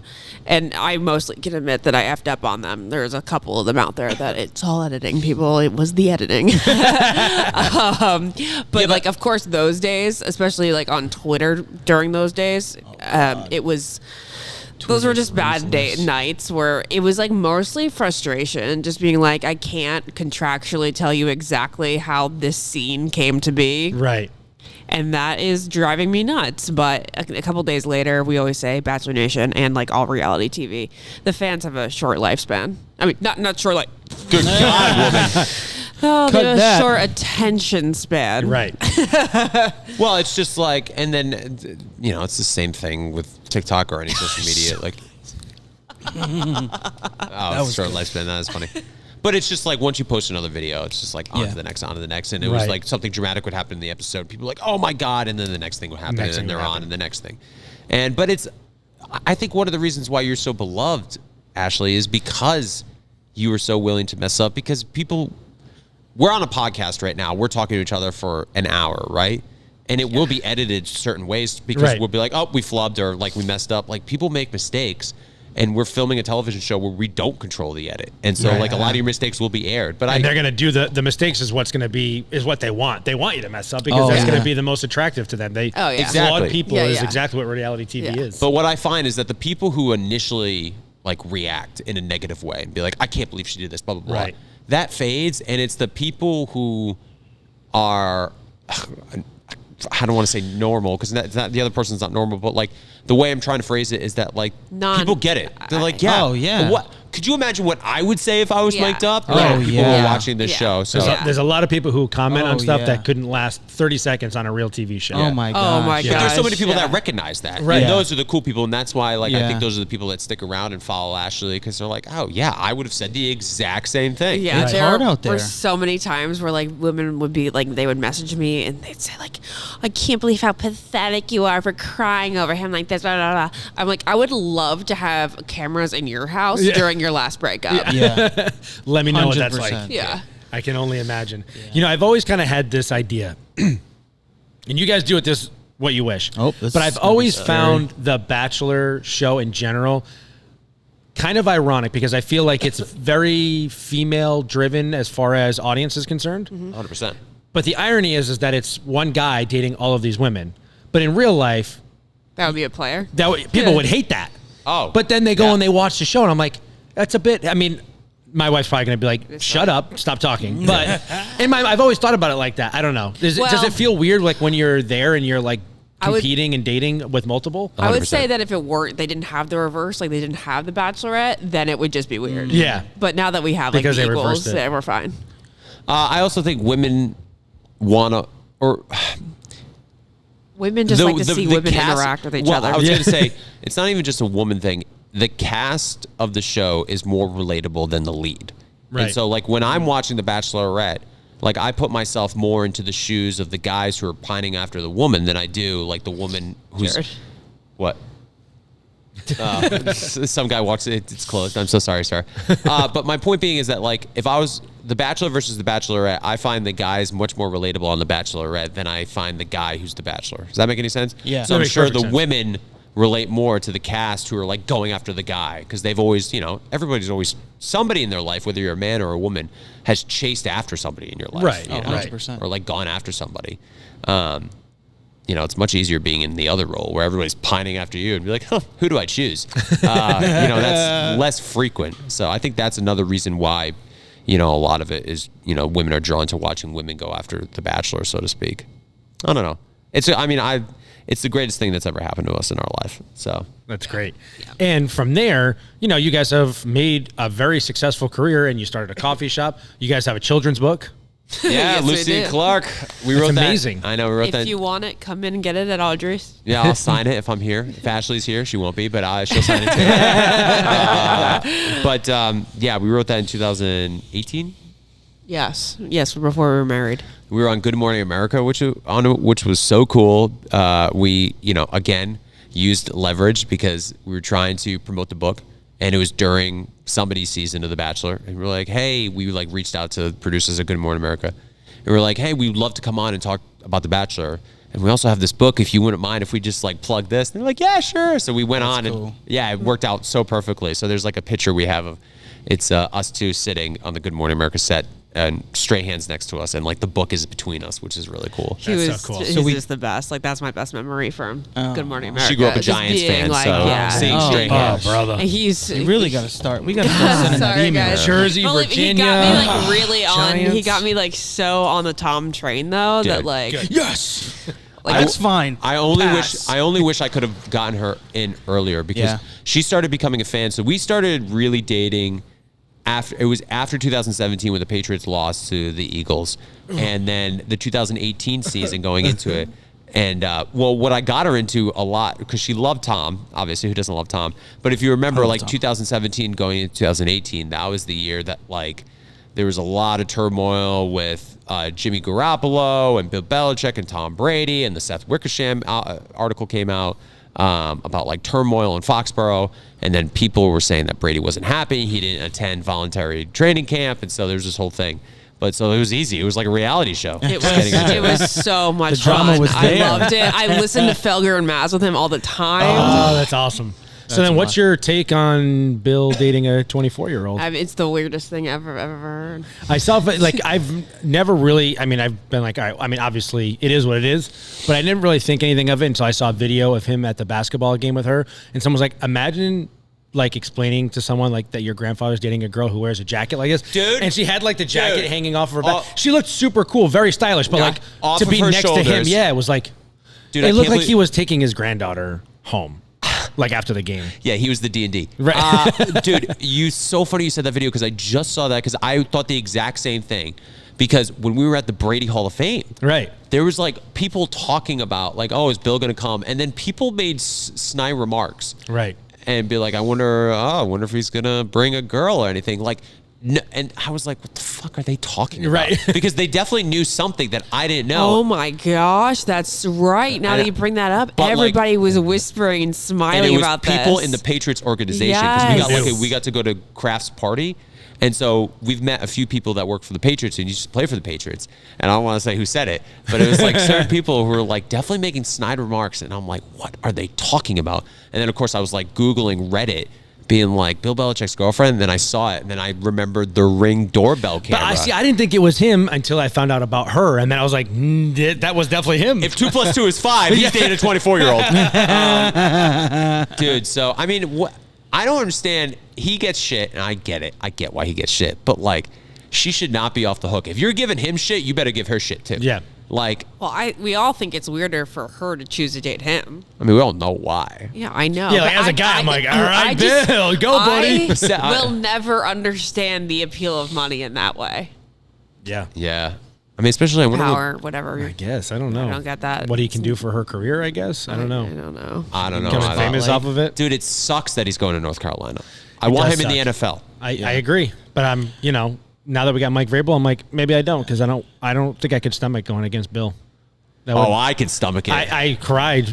E: And I mostly can admit that I effed up on them. There's a couple of them out there that it's all editing, people. It was the editing. But like, of course, those days, especially like on Twitter during those days, it was... Those were just bad nights where it was like mostly frustration, just being like, I can't contractually tell you exactly how this scene came to be.
A: Right.
E: And that is driving me nuts. But a couple days later, we always say, Bachelor Nation and like all reality TV, the fans have a short lifespan. I mean, not short, like,
B: Good God, woman.
E: oh, they have a
C: that.
E: short attention span.
A: Right.
B: Well, it's just like, and then, you know, it's the same thing with TikTok or any social media. Like, oh, short lifespan. That is funny. But it's just like once you post another video, it's just like on to the next, on to the next. And it was like something dramatic would happen in the episode. People were like, oh my God. And then the next thing would happen. And then they're on and the next thing. But it's, I think one of the reasons why you're so beloved, Ashley, is because you were so willing to mess up. Because people, we're on a podcast right now. We're talking to each other for an hour, right? And it will be edited certain ways because we'll be like, oh, we flubbed or like we messed up. Like people make mistakes. And we're filming a television show where we don't control the edit. And so like a lot of your mistakes will be aired. But
A: they're going to do the mistakes is what's going to be, is what they want. They want you to mess up because that's going to be the most attractive to them. They flawed people is exactly what reality TV is.
B: But what I find is that the people who initially like react in a negative way and be like, I can't believe she did this, blah, blah, blah.
A: Right.
B: That fades. And it's the people who are, I don't want to say normal because the other person's not normal, but like the way I'm trying to phrase it is that like people get it. They're like, what? Could you imagine what I would say if I was mic'd up? People were watching this show. So
A: there's a lot of people who comment on stuff that couldn't last 30 seconds on a real TV show.
C: Oh my god!
E: Oh my god!
B: But there's so many people that recognize that.
A: Right.
B: And those are the cool people, and that's why like I think those are the people that stick around and follow Ashley because they're like, oh yeah, I would have said the exact same thing.
E: Yeah,
C: It's hard out there.
E: Were so many times where like women would be like, they would message me and they'd say like, I can't believe how pathetic you are for crying over him like this. Blah, blah, blah. I'm like, I would love to have cameras in your house during your last breakup.
C: Yeah.
A: Let me know what that's
C: 100%.
A: like.
E: Yeah.
A: I can only imagine. You know, I've always kind of had this idea, and you guys do it this what you wish. But I've always found the Bachelor show in general kind of ironic because I feel like it's very female driven as far as audience is concerned.
B: 100%.
A: But the irony is that it's one guy dating all of these women. But in real life,
E: That would be a player.
A: People would hate that.
B: Oh.
A: But then they go and they watch the show, and I'm like, that's a bit. I mean, my wife's probably going to be like, shut up, stop talking. But I've always thought about it like that. I don't know. Does it feel weird like when you're there and you're like competing and dating with multiple?
B: 100%.
E: I would say that if it weren't, they didn't have the reverse, like they didn't have the Bachelorette, then it would just be weird.
A: Yeah.
E: But now that we have like
A: Because
E: the
A: they
E: equals,
A: reversed it.
E: we're fine.
B: I also think women want to, or
E: Women just like to see women interact with each other.
B: I was going to say, it's not even just a woman thing. The cast of the show is more relatable than the lead.
A: Right.
B: And so, like, when I'm watching The Bachelorette, like, I put myself more into the shoes of the guys who are pining after the woman than I do, like, the woman who's...
E: Jared.
B: What? Some guy walks in, it's closed. I'm so sorry, sir. But my point being is that, like, if I was The Bachelor versus The Bachelorette, I find the guys much more relatable on The Bachelorette than I find the guy who's The Bachelor. Does that make any sense?
C: Yeah.
B: So
A: That
B: I'm
A: makes
B: sure
A: perfect
B: the
A: sense.
B: women relate more to the cast who are, like, going after the guy because they've always, you know, everybody's always, somebody in their life, whether you're a man or a woman, has chased after somebody in your life.
A: Right.
B: You know?
C: 100%.
B: Or, like, gone after somebody. You know, it's much easier being in the other role where everybody's pining after you and be like, huh, who do I choose? You know, that's less frequent. So I think that's another reason why, a lot of it is, women are drawn to watching women go after the Bachelor, so to speak. I don't know. It's the greatest thing that's ever happened to us in our life. So
A: that's great. Yeah. And from there, you guys have made a very successful career, and you started a coffee shop. You guys have a children's book.
B: Yeah,
E: Yes,
B: Lucy and Clark. We
A: That's
B: wrote
A: amazing.
B: that. I know we wrote that.
E: If you want it, come in and get it at Audrey's.
B: Yeah, I'll sign it if I'm here. If Ashley's here, she won't be, but she'll sign it too. Yeah, we wrote that in 2018.
E: Yes, before we were married.
B: We were on Good Morning America, which was so cool. We, again, used leverage because we were trying to promote the book, and it was during somebody's season of The Bachelor, and we were like, hey, we reached out to the producers of Good Morning America, and we were like, hey, we'd love to come on and talk about The Bachelor, and we also have this book. If you wouldn't mind, if we just plug this, and they're like, yeah, sure. So we went on,
C: cool.
B: and it worked out so perfectly. So there's a picture we have of it's us two sitting on the Good Morning America set, and straight hands next to us, and the book is between us, which is really cool.
E: He was
A: so cool.
E: He's just the best. That's my best memory from Good Morning America.
B: She grew up a
E: Just
B: Giants
E: being
B: fan, so seeing straight hands.
A: brother.
E: And he's
C: We really got to start. We got to start sending that
E: Sorry,
C: email.
E: guys.
A: Jersey,
E: Well,
A: Virginia,
E: He got me really on.
A: Giants.
E: He got me so on the Tom train though
B: Dude,
E: that
A: Yes.
C: That's fine.
B: I only
C: Pass.
B: wish I could have gotten her in earlier because
C: Yeah.
B: she started becoming a fan. So we started really dating after 2017 when the Patriots lost to the Eagles, and then the 2018 season going into it. And what I got her into a lot, because she loved Tom, obviously, who doesn't love Tom? But if you remember, 2017 going into 2018, that was the year that there was a lot of turmoil with Jimmy Garoppolo and Bill Belichick and Tom Brady, and the Seth Wickersham article came out about turmoil in Foxborough, and then people were saying that Brady wasn't happy, he didn't attend voluntary training camp, and so there's this whole thing. But so it was easy. It was like a reality show.
E: it was so much
C: The drama
E: fun.
C: was there.
E: I loved it. I listened to Felger and Maz with him all the time.
A: Oh, that's awesome. So then what's your take on Bill dating a 24-year-old?
E: It's the weirdest thing I've ever heard.
A: I saw, I've never really, I've been all right, obviously it is what it is, but I didn't really think anything of it until I saw a video of him at the basketball game with her, and someone was like, imagine explaining to someone that your grandfather's dating a girl who wears a jacket like this.
B: Dude.
A: And she had the jacket
B: Dude.
A: hanging off of her back. She looked super cool, very stylish, but
B: off
A: to
B: of
A: be
B: her
A: next to him,
B: shoulders.
A: it was
B: Dude,
A: it
B: I
A: looked
B: can't
A: like
B: believe-
A: he was taking his granddaughter home, after the game.
B: Yeah, he was the D&D.
A: Right.
B: Dude, so funny you said that video because I just saw that because I thought the exact same thing. Because when we were at the Brady Hall of Fame,
A: Right.
B: there was people talking about oh, is Bill going to come? And then people made snide remarks.
A: Right.
B: And be like, I wonder if he's going to bring a girl or anything. No, and I was like, what the fuck are they talking about?
A: Right.
B: Because they definitely knew something that I didn't know.
E: Oh my gosh, that's right. Now that you bring that up,
B: But,
E: everybody was whispering and
B: And
E: smiling
B: it was
E: about
B: people
E: this.
B: in the Patriots organization because
E: Yes.
B: we got to go to Kraft's party, and so we've met a few people that work for the Patriots and used to play for the Patriots. And I don't want to say who said it, but it was certain people who were definitely making snide remarks, and I'm like, what are they talking about? And then of course I was Googling Reddit, being Bill Belichick's girlfriend, and then I saw it, and then I remembered the Ring doorbell camera.
A: But I didn't think it was him until I found out about her, and then I was like, that was definitely him.
B: If 2 + 2 is 5, he's dating a 24-year-old. Dude, so, I don't understand. He gets shit, and I get it. I get why he gets shit. But, she should not be off the hook. If you're giving him shit, you better give her shit, too.
A: Yeah.
E: Well, we all think it's weirder for her to choose to date him.
B: we all know why.
E: Yeah, I know.
A: Yeah,
E: but
A: as a guy, I'm all right,
E: just-
A: Bill, go, buddy.
E: I will never understand the appeal of money in that way.
A: Yeah.
B: Yeah. Especially I wonder
E: Power, whatever.
A: I guess. I don't know.
E: I don't get that.
A: What he can do for her career, I guess. I don't know.
E: I don't know.
B: I don't know.
A: Becoming
B: either.
A: famous off of it.
B: Dude, it sucks that he's going to North Carolina. I want him
A: does
B: in the
A: suck.
B: NFL.
A: I agree, but I'm, now that we got Mike Vrabel, I'm like, maybe I don't, because I don't think I could stomach going against Bill. That would-
B: I can stomach it.
A: I cried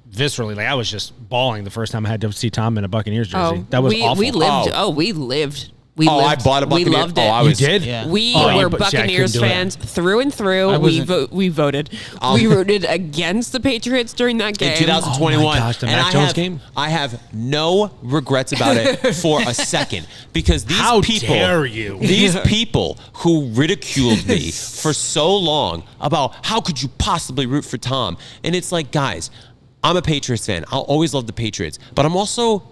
A: viscerally. I was just bawling the first time I had to see Tom in a Buccaneers jersey. That was awful.
E: We lived. We lived. We
B: I
E: lived.
B: bought a
E: We
B: Buccaneers.
E: loved it.
B: I
A: You
B: was,
A: did?
C: Yeah.
E: We
A: Oh,
E: were
A: but see, I couldn't
E: Buccaneers
A: do it.
E: fans through and through. We voted. We rooted against the Patriots during that game.
B: In 2021.
A: Oh my gosh, the
B: and
A: Mac Jones game?
B: I have no regrets about it for a second because these
A: How
B: people,
A: dare you.
B: these people who ridiculed me for so long about how could you possibly root for Tom? And it's guys, I'm a Patriots fan. I'll always love the Patriots, but I'm also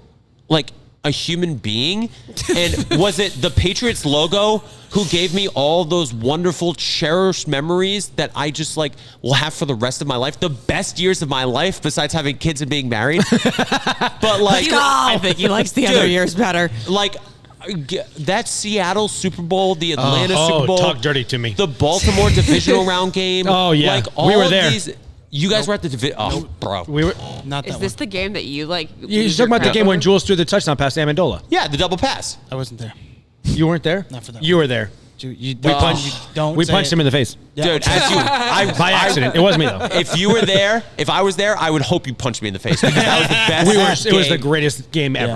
B: a human being? And was it the Patriots logo who gave me all those wonderful, cherished memories that I just like will have for the rest of my life? The best years of my life, besides having kids and being married. But like,
E: I think he likes the other years better.
B: Like, that Seattle Super Bowl, the Atlanta Super Bowl.
A: Talk dirty to me.
B: The Baltimore divisional round game.
A: Oh, yeah.
B: Like, all
A: we were
B: of
A: there.
B: These, you guys were at the division. Oh, bro.
A: We were.
C: Not that
E: Is this the game that you like?
A: You're talking about the game when Jules threw the touchdown pass to Amendola.
B: Yeah, the double pass.
C: I wasn't there.
A: You weren't there?
C: Not for that
A: You
C: one.
A: were there.
C: You
A: We punched, we punched him in the face.
B: Dude, as you,
A: By accident. It wasn't me, though.
B: if you were there, if I was there, I would hope you punched me in the face because that was the best.
A: It was the greatest game ever.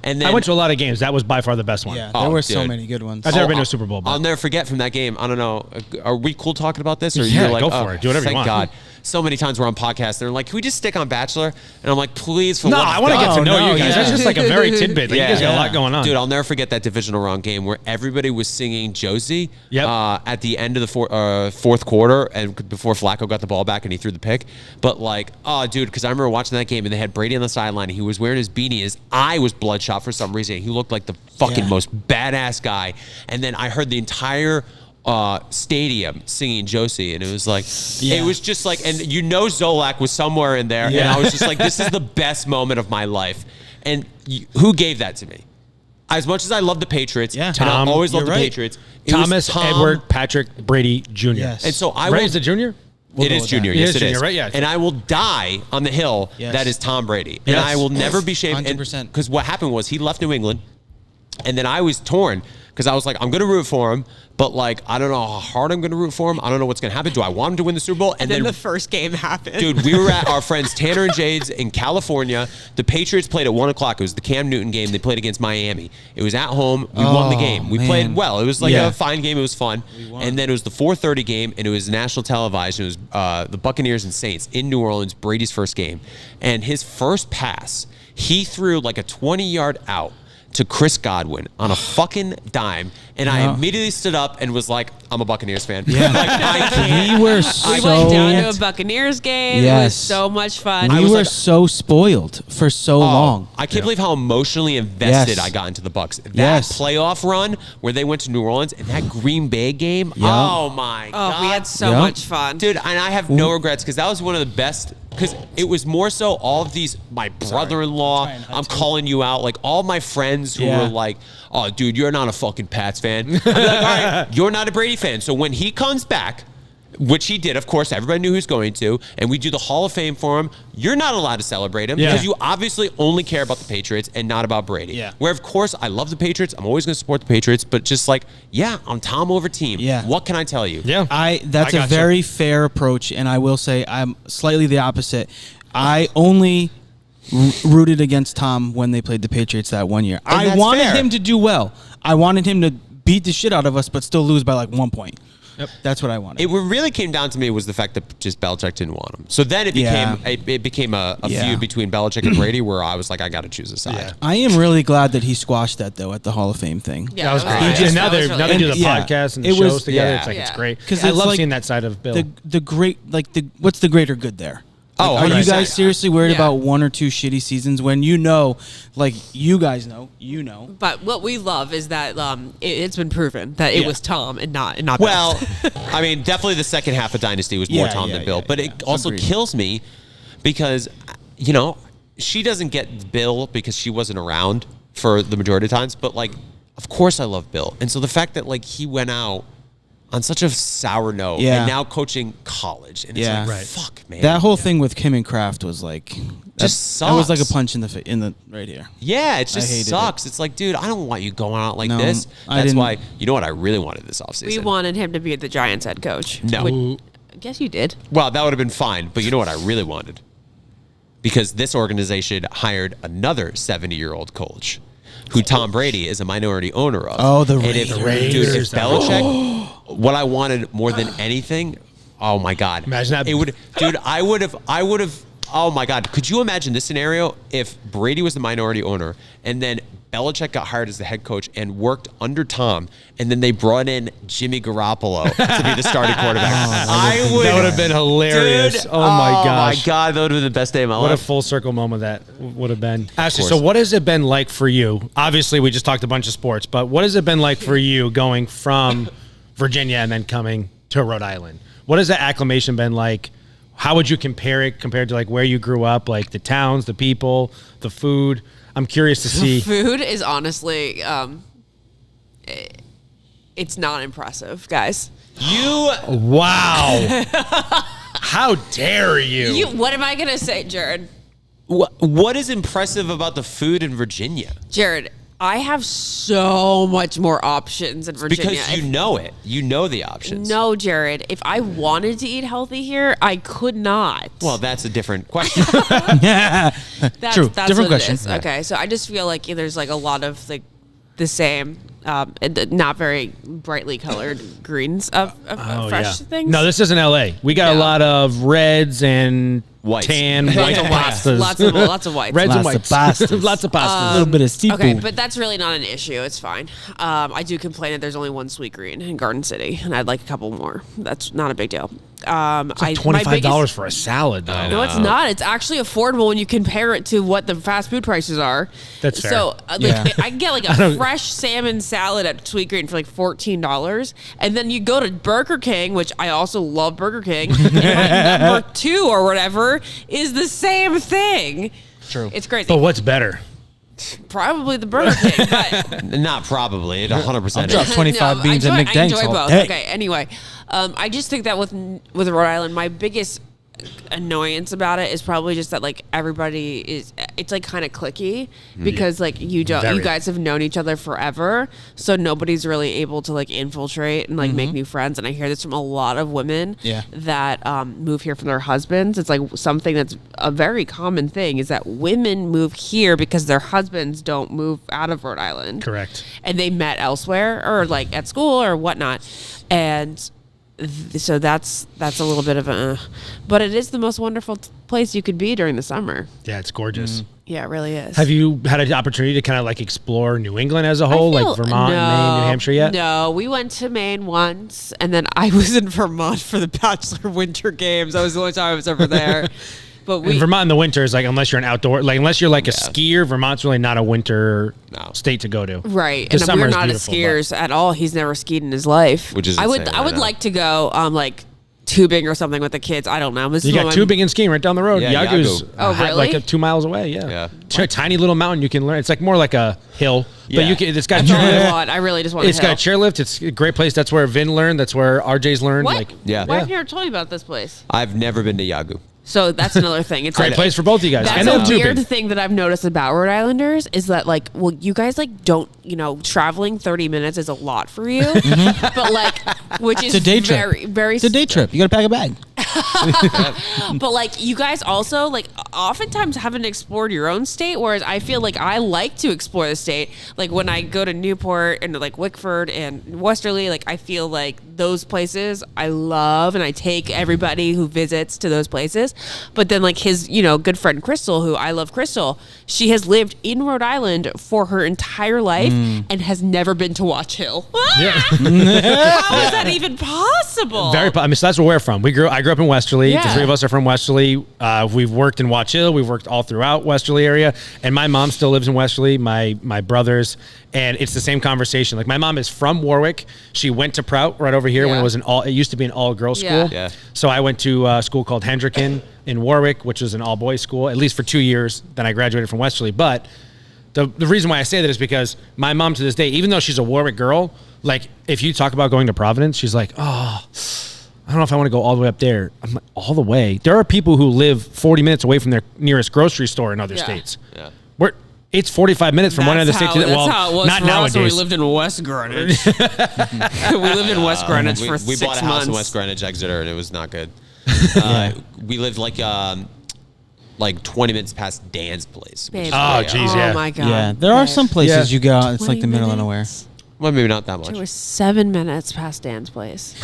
B: And then
A: I went to a lot of games. That was by far the best one.
C: Yeah,
B: Oh,
C: there were so
B: dude.
C: many good ones.
A: I've never been to a Super Bowl. But
B: I'll never forget from that game. I don't know. Are we cool talking about this? Or
A: Yeah,
B: you're like,
A: go for it. Do whatever you
B: thank
A: want.
B: God. So many times we're on podcasts, they're like, can we just stick on Bachelor? And I'm like, please. For
A: no,
B: one,
A: I want to get to know
C: no,
A: you guys.
C: yeah.
A: That's just like a very tidbit. Like, you guys got a lot going on.
B: Dude, I'll never forget that divisional round game where everybody was singing Josie at the end of the fourth quarter and before Flacco got the ball back and he threw the pick. But like, oh, dude, because I remember watching that game and they had Brady on the sideline and he was wearing his beanie. His eye was bloodshot for some reason. He looked like the fucking most badass guy. And then I heard the entire stadium singing Josie, and it was like it was just like, and Zolak was somewhere in there, and I was just like, this is the best moment of my life. And who gave that to me? As much as I love the Patriots, and I always love the Patriots, it was
A: Thomas,
B: Tom,
A: Edward, Patrick, Brady, Jr.
C: Yes.
B: And so I
A: Right,
B: will.
A: is it Junior?
B: It is Junior.
A: It
B: Yes,
A: is
B: it
A: Junior,
B: is.
A: right? Yeah.
B: And I will die on the hill that is Tom Brady. And
A: Yes.
B: I will never be shamed.
C: 100%.
B: Because what happened was he left New England, and then I was torn because I was like, I'm going to root for him, but like, I don't know how hard I'm going to root for him. I don't know what's going to happen. Do I want him to win the Super Bowl?
E: And then the first game happened.
B: Dude, we were at our friends Tanner and Jade's in California. The Patriots played at 1 o'clock. It was the Cam Newton game. They played against Miami. It was at home. We won the game. We played well. It was like a fine game. It was fun. And then it was the 4:30 game, and it was national televised. It was the Buccaneers and Saints in New Orleans, Brady's first game. And his first pass, he threw like a 20-yard out to Chris Godwin on a fucking dime, and I immediately stood up and was like, I'm a Buccaneers fan. Yeah. Like, I can't.
C: We were
E: we
C: so
E: went down to a Buccaneers game. It was so much fun.
C: We were so spoiled for so long.
B: I can't believe how emotionally invested I got into the Bucs. That playoff run where they went to New Orleans and that Green Bay game. Oh my God.
E: We had so much fun.
B: Dude, and I have no regrets because that was one of the best, because it was more so all of these, my brother-in-law, I'm calling you out, like all my friends who were like, oh, dude, you're not a fucking Pats fan. I'm like, all right, you're not a Brady fan. So when he comes back, which he did, of course, everybody knew he was going to, and we do the Hall of Fame for him, you're not allowed to celebrate him because you obviously only care about the Patriots and not about Brady. Yeah. Where, of course, I love the Patriots. I'm always going to support the Patriots, but just like, I'm Tom over team. Yeah. What can I tell you?
A: Yeah.
C: That's a very fair approach, and I will say I'm slightly the opposite. I only rooted against Tom when they played the Patriots that one year. I wanted him to do well. I wanted him to beat the shit out of us, but still lose by like 1 point. Yep. That's what I wanted.
B: It really came down to me was the fact that just Belichick didn't want him. So then it became a feud between Belichick and Brady where I was like, I got to choose a side. Yeah.
C: I am really glad that he squashed that though at the Hall of Fame thing.
E: Yeah,
A: that was great. And now they do the podcast and the shows together. It's like it's great because I love seeing that side of Bill.
C: What's the greater good there?
B: Oh,
C: are you guys seriously worried about 1 or 2 shitty seasons when you guys know?
E: But what we love is that it's been proven that it was Tom and not Bill.
B: Well, I mean, definitely the second half of Dynasty was more Tom than Bill. But it also kills me because, she doesn't get Bill because she wasn't around for the majority of times. But, like, of course I love Bill. And so the fact that, like, he went out on such a sour note, and now coaching college, and it's like, fuck, man.
C: That whole thing with Kim and Kraft was like,
B: just
C: that was like a
B: sucks.
C: punch in the right here.
B: Yeah, it just sucks. It's like, dude, I don't want you going out like this. That's why, you know what I really wanted this offseason?
E: We wanted him to be the Giants head coach.
B: No.
E: I guess you did.
B: Well, that would have been fine, but you know what I really wanted? Because this organization hired another 70-year-old coach who Tom Brady is a minority owner of.
C: Oh, the
B: Raiders. Dude, if Belichick, what I wanted more than anything, oh my God.
A: Imagine that.
B: It would, dude, I would have, oh my God. Could you imagine this scenario if Brady was the minority owner and then Belichick got hired as the head coach and worked under Tom, and then they brought in Jimmy Garoppolo to be the starting quarterback.
A: That would have been hilarious.
B: Dude,
A: oh my gosh.
B: Oh my God, that would have been the best day of my life.
A: What a full circle moment that would have been. Ashley, so what has it been like for you? Obviously, we just talked a bunch of sports, but what has it been like for you going from Virginia and then coming to Rhode Island? What has that acclimation been like? How would you compare it compared to like where you grew up, like the towns, the people, the food? I'm curious to see.
E: Food is honestly, it's not impressive, guys.
A: Wow. How dare you?
E: What am I going to say, Jared?
B: What is impressive about the food in Virginia?
E: Jared, I have so much more options in Virginia.
B: Because you know it. You know the options.
E: No, Jared. If I wanted to eat healthy here, I could not.
B: Well, that's a different question.
C: Yeah.
E: That's
C: True.
E: what
C: Different
E: it
C: question.
E: is. Okay, so I just feel like there's like a lot of like the same, not very brightly colored greens of fresh things.
A: No, this isn't LA. We got a lot of reds and
B: Whites.
A: tan white pastas.
E: Lots of whites.
A: Reds and
C: Lots of
A: whites.
C: pastas.
A: Lots of pastas.
C: A little bit of seafood.
E: Okay, but that's really not an issue. It's fine. I do complain that there's only one sweet green in Garden City, and I'd like a couple more. That's not a big deal.
A: It's like $25 for a salad, though.
E: No, it's not. It's actually affordable when you compare it to what the fast food prices are.
A: That's fair.
E: So,
C: Yeah.
E: I can get like a fresh salmon salad at Sweet Green for like $14, and then you go to Burger King, which I also love Burger King. And my number 2 or whatever is the same thing.
C: True.
E: It's crazy.
A: But what's better?
E: Probably the Burger King, but
B: Not probably. It 100%
C: drop
B: is.
C: 25 beans
E: I
C: at
E: enjoy,
C: McDonald's
E: I enjoy
C: all
E: both.
C: day.
E: Okay, anyway, I just think that with Rhode Island, my biggest annoyance about it is probably just that like everybody is, it's like kind of cliquey because like you guys have known each other forever, so nobody's really able to like infiltrate and like make new friends. And I hear this from a lot of women that move here from their husbands. It's like something that's a very common thing is that women move here because their husbands don't move out of Rhode Island.
A: Correct.
E: And they met elsewhere or like at school or whatnot, and so that's a little bit of a, but it is the most wonderful place you could be during the summer.
A: Yeah, it's gorgeous.
E: Yeah, it really is.
A: Have you had an opportunity to kind of like explore New England as a whole, like Vermont, Maine, New Hampshire yet?
E: No, we went to Maine once, and then I was in Vermont for the Bachelor Winter Games. That was the only time I was ever there. But
A: in Vermont in the winter is like, unless you're an outdoor, like unless you're like a skier, Vermont's really not a winter state to go to.
E: Right, and
A: summer
E: we're
A: is
E: not
A: beautiful,
E: skiers at all. He's never skied in his life.
B: Which is
E: I would
B: insane,
E: I would
B: I know.
E: like to go like tubing or something with the kids. I don't know. This
A: You
E: is
A: got
E: what
A: tubing and skiing right down the road.
B: Yeah,
A: Yagu's
B: Yagu.
E: Oh, really?
A: like 2 miles away. Yeah.
B: Yeah.
A: It's a tiny little mountain you can learn. It's like more like a hill, but
B: Yeah.
A: you can. It's got.
E: That's all I want. I really just want.
A: It's got a chairlift. It's a great place. That's where Vin learned. That's where RJ's learned.
E: What?
A: Like,
B: Yeah.
E: Why have you never told me about this place?
B: I've never been to Yagu.
E: So that's another thing. It's
A: great
E: like,
A: place for both of you guys.
E: That's
A: and then
E: a
A: tubing.
E: weird thing that I've noticed about Rhode Islanders is that like, well, you guys like don't, traveling 30 minutes is a lot for you, but like, which is
C: It's a day trip.
E: very, very.
C: It's a day trip. You got to pack a bag.
E: But like, you guys also like oftentimes haven't explored your own state, whereas I feel like I like to explore the state. Like when I go to Newport and like Wickford and Westerly, like I feel like those places I love, and I take everybody who visits to those places. But then like his, good friend Crystal, who I love Crystal, she has lived in Rhode Island for her entire life and has never been to Watch Hill. How is that even possible?
A: I mean, so that's where we're from. I grew up in Westerly.
E: Yeah.
A: The three of us are from Westerly. We've worked in Watch Hill. We've worked all throughout Westerly area, and my mom still lives in Westerly. My brothers, and it's the same conversation. Like my mom is from Warwick. She went to Prout right over here when
E: Yeah.
A: it used to be an all girls
E: Yeah.
A: school.
B: Yeah.
A: So I went to a school called Hendricken in Warwick, which was an all boys school, at least for 2 years. Then I graduated from Westerly, but. The reason why I say that is because my mom to this day, even though she's a Warwick girl, like if you talk about going to Providence, she's like, oh, I don't know if I want to go all the way up there. I'm like, all the way? There are people who live 40 minutes away from their nearest grogrocery store in other states.
B: Yeah.
A: It's 45 minutes from one end of the state to the
E: That's how it was
A: not
E: for
A: nowadays.
E: us when we lived in West Greenwich. We lived in West Greenwich for 6 months.
B: We bought a house in West Greenwich, Exeter, and it was not good. We lived like 20 minutes past Dan's place.
E: Babe.
A: Oh, geez, yeah.
E: Oh my god.
C: Yeah, there are some places
A: Yeah.
C: you go out, it's like the
E: 20
C: middle of nowhere.
E: minutes.
B: Well, maybe not that much.
E: It was 7 minutes past Dan's place.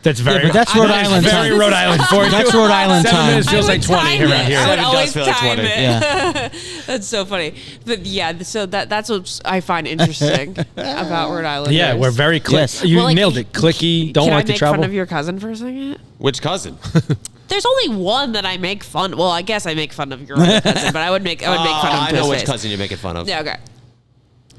A: That's very.
C: but that's Rhode Island
A: Very
C: time.
A: Rhode Island for you.
C: That's Rhode Island
A: 7
C: time.
A: minutes feels
E: I
A: like
E: would
A: 20
E: time
A: around
E: it.
A: here.
E: I would
B: It does
E: always
B: feel like
E: time
B: 20.
E: it.
C: Yeah.
E: That's so funny. But yeah, so that's what I find interesting about Rhode Island.
A: Yeah, we're very click.
C: Yes.
A: You
E: Well, like,
A: nailed it. Clicky. Don't
E: Can
A: like
E: I
A: to
E: make
A: travel.
E: fun of your cousin for a second?
B: Which cousin?
E: There's only one that I make fun. Well, I guess I make fun of your other cousin, but I would make fun of
B: I
E: him to
B: know
E: his
B: which
E: face.
B: cousin you're making fun of.
E: Yeah, okay.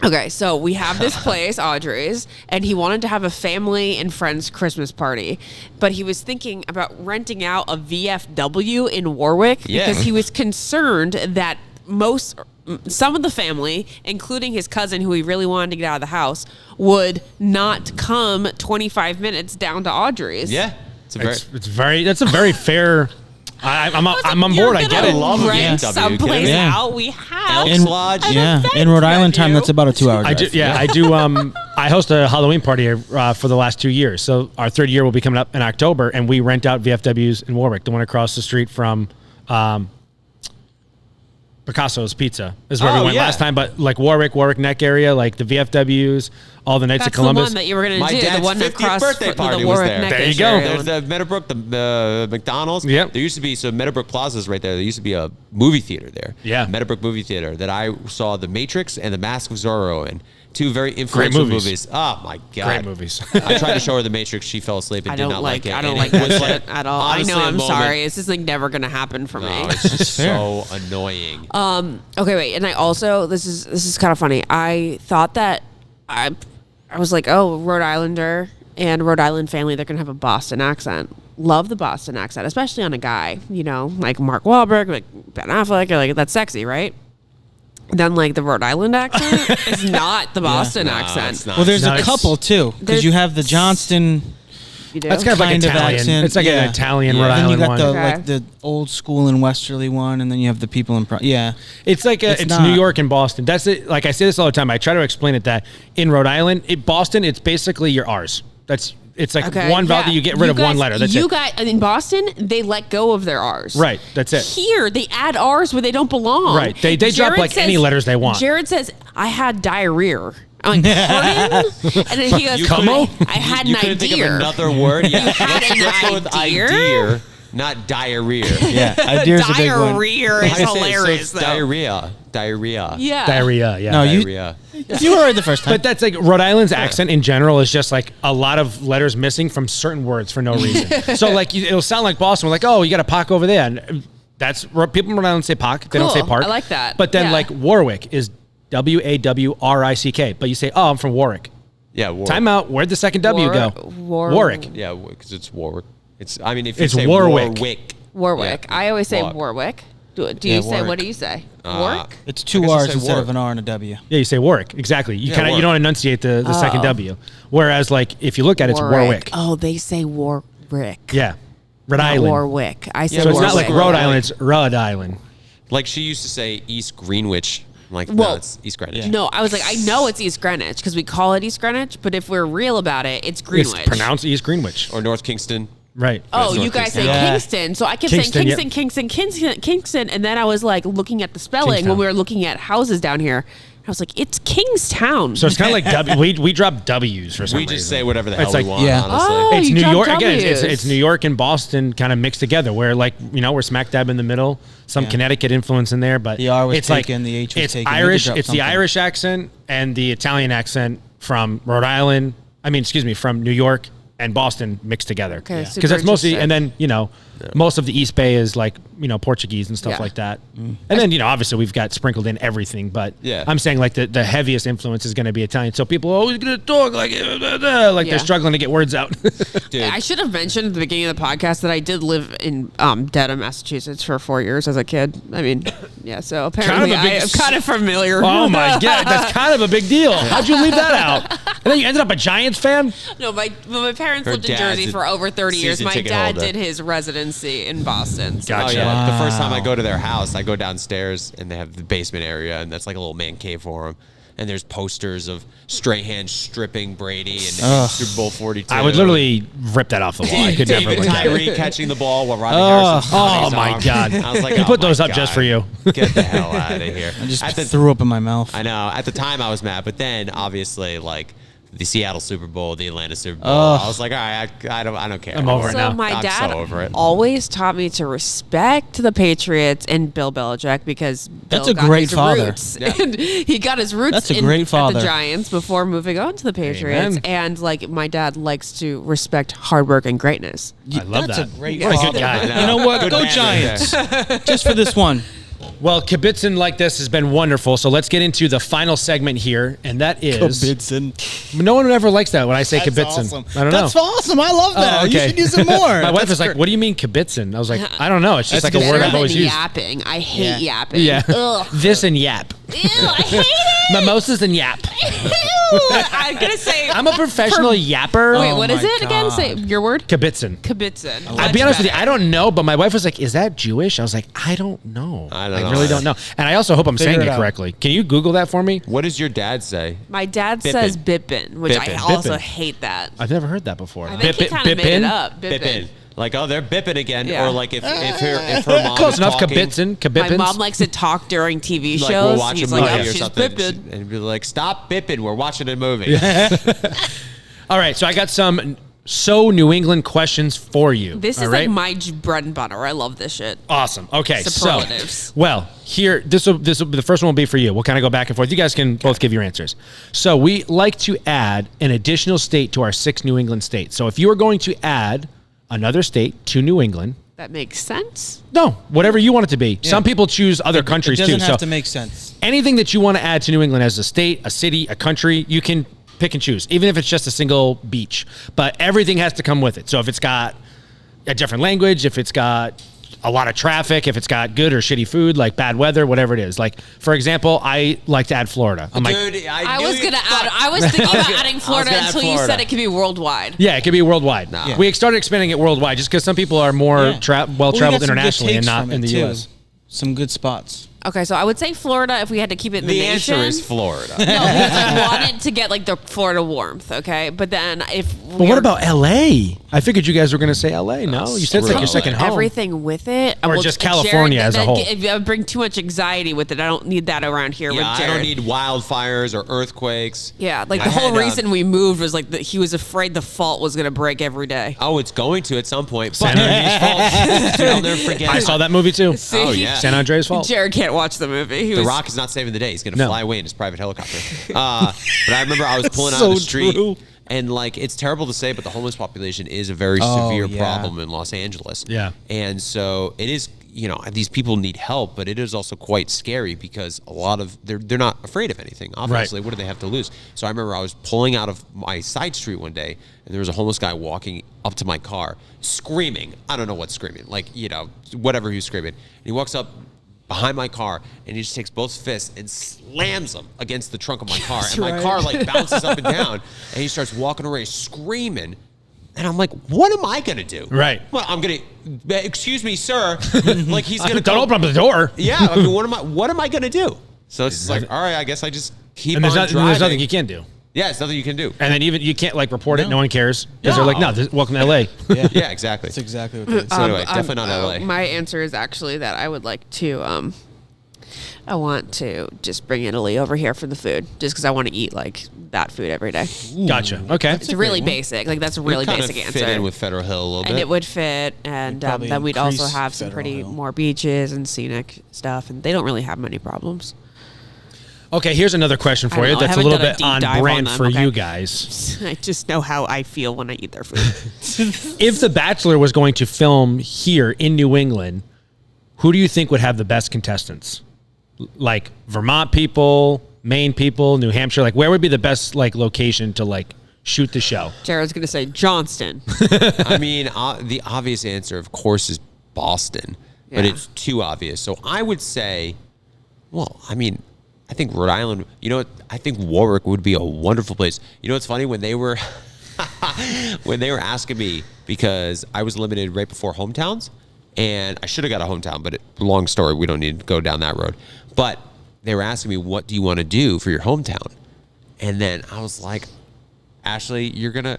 E: Okay, so we have this place, Audrey's, and he wanted to have a family and friends Christmas party, but he was thinking about renting out a VFW in Warwick
B: Yeah.
E: because he was concerned that some of the family, including his cousin who he really wanted to get out of the house, would not come 25 minutes down to Audrey's.
B: Yeah.
A: That's a very fair. I'm on board. I get it.
B: love
E: rent
B: VFW,
E: someplace
C: yeah.
E: out. We have
C: In,
B: Lodge.
C: yeah,
E: event
C: in Rhode Island time,
E: venue.
C: that's about a 2-hour drive.
A: I do. Yeah, I do. I host a Halloween party for the last 2 years. So our third year will be coming up in October, and we rent out VFWs in Warwick, the one across the street from Picasso's Pizza is where we went last time. But like Warwick Neck area, like the VFWs, all the Knights
E: That's
A: of Columbus.
E: the one that you were going
B: My
E: to do.
B: dad's
E: The one
B: 50th
E: across
B: birthday
E: from
B: party
E: the
B: was
E: Warwick
B: there.
E: Neck
A: There you
E: ish
A: go.
E: area.
B: There's the Meadowbrook, the McDonald's.
A: Yep.
B: There used to be, so Meadowbrook Plaza's right there. There used to be a movie theater there.
A: Yeah.
B: Meadowbrook movie theater that I saw The Matrix and The Mask of Zorro in. Two very influential
A: movies.
B: movies. Oh my God.
A: Great movies.
B: I tried to show her The Matrix. She fell asleep and
E: I
B: did
E: don't
B: not like it.
E: I don't
B: And
E: like
B: it
E: that
B: was
E: shit at all. I
B: honestly
E: know.
B: a
E: I'm
B: moment-
E: sorry. It's just like never gonna happen for me.
B: No, it's just so annoying.
E: Okay, wait. And I also this is kind of funny. I thought that I was like, oh, Rhode Islander and Rhode Island family, they're gonna have a Boston accent. Love the Boston accent, especially on a guy. You know, like Mark Wahlberg, like Ben Affleck. You're like, that's sexy, right? Then like the Rhode Island accent is not the Boston
B: No,
E: accent.
B: it's not.
C: Well, there's
A: No,
C: a
A: it's-
C: couple too, because
E: There's-
C: you have the Johnston
E: You do?
A: That's kind of like
C: kind of
A: Italian.
C: accent.
A: It's like
C: yeah.
A: an Italian
B: Yeah.
A: Rhode
C: Then you
A: Island
C: got
A: one.
C: the
E: Okay.
C: like the old school and westerly one, and then you have the people in yeah.
A: It's like
C: It's
A: it's
C: not.
A: New York and Boston. That's it. Like I say this all the time. I try to explain it that in Rhode Island, Boston, it's basically your R's. It's like
E: Okay,
A: one vowel
E: yeah.
A: that you get rid of one
E: guys-
A: letter. That's
E: you
A: it.
E: guys in Boston, they let go of their R's.
A: Right. That's it.
E: Here, they add R's where they don't belong.
A: Right. They drop,
E: Jared
A: like, any letters they want.
E: Jared says, "I had diarrhea." I'm like, pardon? And then he goes,
B: You
A: Como?
E: I had
B: you
E: an
B: couldn't think of
E: idea.
B: another word? Yeah.
E: had an
B: let's go with
E: idea?
B: idea, not diarrhea.
C: Yeah, idea's a big one.
E: Diarrhea is
B: How do you say it? So
E: hilarious,
B: it's
E: though.
B: diarrhea.
E: Yeah.
A: Diarrhea. Yeah.
C: No, you
B: Diarrhea.
C: you were right the first time.
A: But that's like Rhode Island's accent in general is just like a lot of letters missing from certain words for no reason. So like it'll sound like Boston. We're like, oh, you got a pock over there. And that's people in Rhode Island say pock. They don't say
E: Cool.
A: park.
E: I like that.
A: But then
E: Yeah.
A: like Warwick is WAWRICK. But you say, oh, I'm from Warwick.
B: Yeah. Warwick.
A: Time out. Where'd the second W go? Warwick.
B: Yeah, because it's Warwick. I mean, if you
A: It's
B: say
A: Warwick.
E: Warwick.
B: Yeah.
E: I always say
B: Warwick.
E: Warwick. Do
C: Yeah,
E: you say,
C: Warwick.
E: what do you say? Warwick?
C: It's
B: I
C: two
B: guess you
C: R's
B: say
C: instead
B: Warwick.
C: of an R and a W.
A: Yeah, you say Warwick. Exactly. You
B: Yeah,
A: kind of you
B: Warwick.
A: don't enunciate the second W. Whereas like if you look at it, it's Warwick.
E: Oh, they say Warwick.
A: Yeah. Rhode
E: Not
A: Island.
E: Warwick. I say
A: So it's not like
E: Warwick.
A: Rhode Island, it's Rhode Island.
B: Like she used to say East Greenwich. I'm like,
E: Well,
B: no, it's East Greenwich.
E: No, I was like, I know it's East Greenwich because we call it East Greenwich, but if we're real about it, it's Greenwich.
A: It's pronounced East Greenwich.
B: Or North Kingston.
A: Right.
E: Oh,
B: It's
E: you
B: North
E: guys say
C: Kingston. Yeah.
E: Kingston. So I kept
A: Kingston,
E: saying Kingston. And then I was like looking at the spelling
A: Kingstown.
E: when we were looking at houses down here. I was like, it's Kingstown.
A: So it's kind of like W. We drop W's for some
B: We
A: reason.
B: just say whatever the hell
A: It's
B: we
A: like-
B: want,
C: yeah.
B: honestly.
E: Oh,
A: It's
E: you
A: New
E: drop
A: York again. It's
E: W's.
A: New York and Boston kind of mixed together. Where like we're smack dab in the middle. Some
C: Yeah.
A: Connecticut influence in there, but
C: The R was
A: it's
C: taken,
A: like
C: the H was
A: it's
C: taken. We could
A: Irish.
C: drop
A: It's the
C: something.
A: Irish accent and the Italian accent from Rhode Island. From New York and Boston mixed together.
E: Okay,
A: Because
E: super
A: that's mostly, and
E: interesting.
A: then most of the East Bay is like Portuguese and stuff
E: Yeah.
A: like that. And then obviously we've got sprinkled in everything, but
B: Yeah.
A: I'm saying like the heaviest influence is going to be Italian. So people are always going to talk like
E: Yeah.
A: they're struggling to get words out.
B: Dude,
E: I should have mentioned at the beginning of the podcast that I did live in Dedham, Massachusetts for 4 years as a kid. I mean, yeah, so apparently
A: a big
E: I'm kind of familiar.
A: Oh my god, that's kind of a big deal. How'd you leave that out? And then you ended up a Giants fan?
E: No, my parents
B: Her
E: lived in
B: dad's
E: Jersey
B: a
E: for over 30 years.
B: season
E: My
B: ticket
E: dad
B: holder.
E: did his residency in Boston. So
A: Gotcha.
B: Oh, yeah.
C: Wow.
B: The first time I go to their house, I go downstairs and they have the basement area, and that's like a little man cave for them. And there's posters of Strahan stripping Brady and Super Bowl 42.
A: I would literally rip that off the wall. I could never
B: David
A: look at it.
B: Tyree catching the ball while Rodney Harrison's
A: Oh
B: on his
A: my
B: arm.
A: God.
B: I was like,
A: He
B: oh
A: put
B: my
A: those up
B: God.
A: just for you.
B: Get the hell out of here.
C: I just
B: At the-
C: threw up in my mouth.
B: I know. At the time, I was mad, but then obviously, like the Seattle Super Bowl, the Atlanta Super Bowl. I was like, all right, I don't care.
A: I'm over it
E: So
A: now.
E: my
B: I'm
E: dad
B: so over it.
E: always taught me to respect the Patriots and Bill Belichick because Bill
C: That's a
E: got
C: great
E: his
C: father.
E: roots. And he got his roots
C: That's a great
E: at
C: father.
E: the Giants before moving on to the Patriots.
A: Amen.
E: And like my dad likes to respect hard work and greatness.
A: I love
C: That's
A: that.
C: a great
A: What a
C: father.
A: good guy.
C: You know what?
B: Good
C: Go
B: man
C: Giants.
B: right
C: Just for this one.
A: Well, kibitzing like this has been wonderful. So let's get into the final segment here, and that is no one ever likes that when I say kibitzing. I don't know.
D: That's awesome. I love that.
A: Oh, okay.
D: You should use it more.
A: My wife
D: That's
A: was like,
D: great.
A: "What do you mean kibitzing?" I was like, "I don't know. It's just
D: That's
A: like a word
E: Better
A: I've
E: than
A: always used."
E: yapping. I hate yapping.
A: Yeah.
E: Ugh.
A: This and yap.
E: Ew, I hate it.
A: Mimosas and yap.
E: Ew. I'm gonna say.
A: I'm a professional yapper.
E: Wait, what is
C: my
E: it again?
C: God.
E: Say your word.
A: Kibitzing.
E: Kibitzin.
A: I'll be honest with you, I don't know, but my wife was like, "Is that Jewish?" I was like, "I don't know.
B: I don't know.
A: really don't know." And I also hope I'm saying
D: it
A: it
D: out.
A: correctly. Can you Google that for me?
B: What does your dad say?
E: My dad
B: Bippin.
E: says bippin, which I
B: Bippin.
E: also
A: Bippin.
E: hate that.
A: I've never heard that before.
E: I think he kind of made it up.
B: Bippin. Like, oh, they're bipping again.
E: Yeah.
B: Or like if her mom
A: Close
B: is
A: enough.
B: talking,
A: Kibitzing.
E: My
A: Kibitzins.
E: mom likes to talk during TV
B: like
E: shows.
B: we'll watch a
E: He's
B: movie
E: like,
B: or
E: she's
B: something,
E: bippin.
B: and be like, "Stop bipping, we're watching a movie."
A: All right, so I got some New England questions for you.
E: This
A: all
E: is
A: right?
E: like my bread and butter. I love this shit.
A: Awesome. Okay,
E: Superlatives.
A: so well, here this will the first one will be for you. We'll kind of go back and forth. You guys can both give your answers. So we like to add an additional state to our 6 New England states. So if you are going to add another state to New England,
E: That makes sense.
A: no, whatever you want it to be. Some people choose other countries
C: It doesn't
A: too.
C: have
A: So
C: to make sense.
A: anything that you want to add to New England as a state, a city, a country, you can pick and choose, even if it's just a single beach. But everything has to come with it. So if it's got a different language, if it's got a lot of traffic, if it's got good or shitty food, like bad weather, whatever it is. Like, for example, I like to add Florida. I'm like,
B: Dude,
E: I
B: knew
E: was
B: you
E: gonna
B: fuck-
E: add. I was thinking about adding Florida
B: gonna add
E: until you
B: Florida.
E: said it could be worldwide.
A: yeah, it could be worldwide.
B: Nah.
A: We started expanding it worldwide just because some people are more
C: Yeah.
A: well
C: Well, we got
A: traveled
C: some good
A: internationally and
C: takes
A: not
C: from
A: in
C: it,
A: the
C: too.
A: U.S.
C: Some good spots.
E: Okay, so I would say Florida if we had to keep it in the,
B: The answer
E: nation.
B: is Florida.
E: No, because I wanted to get like the Florida warmth. Okay, but then if
A: But what about L.A.? I figured you guys were going to say L.A. No, you said it's like your
B: LA.
A: second home.
E: everything with it,
A: Or just California as a whole.
E: If I bring too much anxiety with it, I don't need that around here
B: Yeah,
E: with
B: I
E: Jared.
B: don't need wildfires or earthquakes.
E: Yeah, like
B: I
E: the whole
B: had,
E: reason we moved was like that he was afraid the fault was going to break every day.
B: Oh, it's going to at some point.
A: San
B: But
A: Andreas
B: fault. Dude, I'll never forget.
A: I saw that movie too.
B: Oh, yeah.
A: San Andreas Fault.
E: Jared can't watch the movie. He
B: The
E: was,
B: Rock is not saving the day. He's going to
A: No.
B: fly away in his private helicopter. But I remember I was pulling out
A: so
B: of the street,
A: true.
B: and like it's terrible to say, but the homeless population is a very
C: Oh,
B: severe
C: yeah.
B: problem in Los Angeles.
A: Yeah.
B: And so it is. You know, these people need help, but it is also quite scary because a lot of they're not afraid of anything. Obviously, what do they have to lose? So I remember I was pulling out of my side street one day, and there was a homeless guy walking up to my car, screaming. I don't know what's screaming, like whatever he was screaming. And he walks up behind my car, and he just takes both fists and slams them against the trunk of my car, and my car like bounces up and down, and he starts walking away screaming. And I'm like, what am I going to do?
A: Right.
B: Well, I'm going to, excuse me, sir. Like he's going to
A: Don't open up the door.
B: Yeah. I mean, what am I going to do? So it's just like, all right, I guess I just keep
A: And
B: on
A: there's
B: driving.
A: nothing you can do.
B: Yeah, it's nothing you can do.
A: And then even you can't like report it. No one cares because they're like, no, welcome to L.A.
B: Yeah, exactly.
C: That's exactly what it is.
B: So anyway, definitely not LA.
E: My answer is actually that I would like to. I want to just bring Italy over here for the food, just because I want to eat like that food every day.
A: Gotcha. Okay.
E: It's really basic. Like that's a really
B: kind
E: basic
B: of
E: answer.
B: fit in with Federal Hill a little
E: and
B: bit.
E: it would fit, and
C: probably
E: then we'd also
C: increase
E: have some
C: Federal
E: pretty
C: Hill.
E: more beaches and scenic stuff, and they don't really have many problems.
A: Okay, here's another question
E: I
A: for
E: don't
A: you
E: know. I
A: that's a
E: haven't
A: little
E: done a
A: bit
E: deep
A: on
E: dive on
A: brand
E: them,
A: for
E: okay?
A: you guys.
E: I just know how I feel when I eat their food.
A: If The Bachelor was going to film here in New England, who do you think would have the best contestants? Like Vermont people, Maine people, New Hampshire? Like where would be the best like location to like shoot the show?
E: Jared's gonna say Johnston.
B: I mean, the obvious answer, of course, is Boston, but
E: Yeah.
B: it's too obvious. So I would say, well, I mean, I think Rhode Island. You know what? I think Warwick would be a wonderful place. You know what's funny? When they were asking me, because I was eliminated right before hometowns, and I should have got a hometown, but long story. We don't need to go down that road. But they were asking me, what do you want to do for your hometown? And then I was like, Ashley, you're gonna.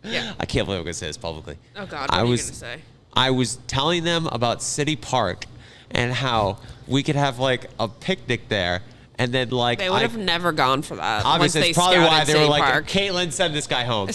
E: Yeah.
B: I can't believe I'm gonna say this publicly.
E: Oh God, what are you gonna say?
B: I was telling them about City Park and how we could have like a picnic there, And then like
E: They would have never gone for that.
B: Obviously,
E: once
B: it's probably why they were like,
E: Park.
B: Caitlin, send this guy home.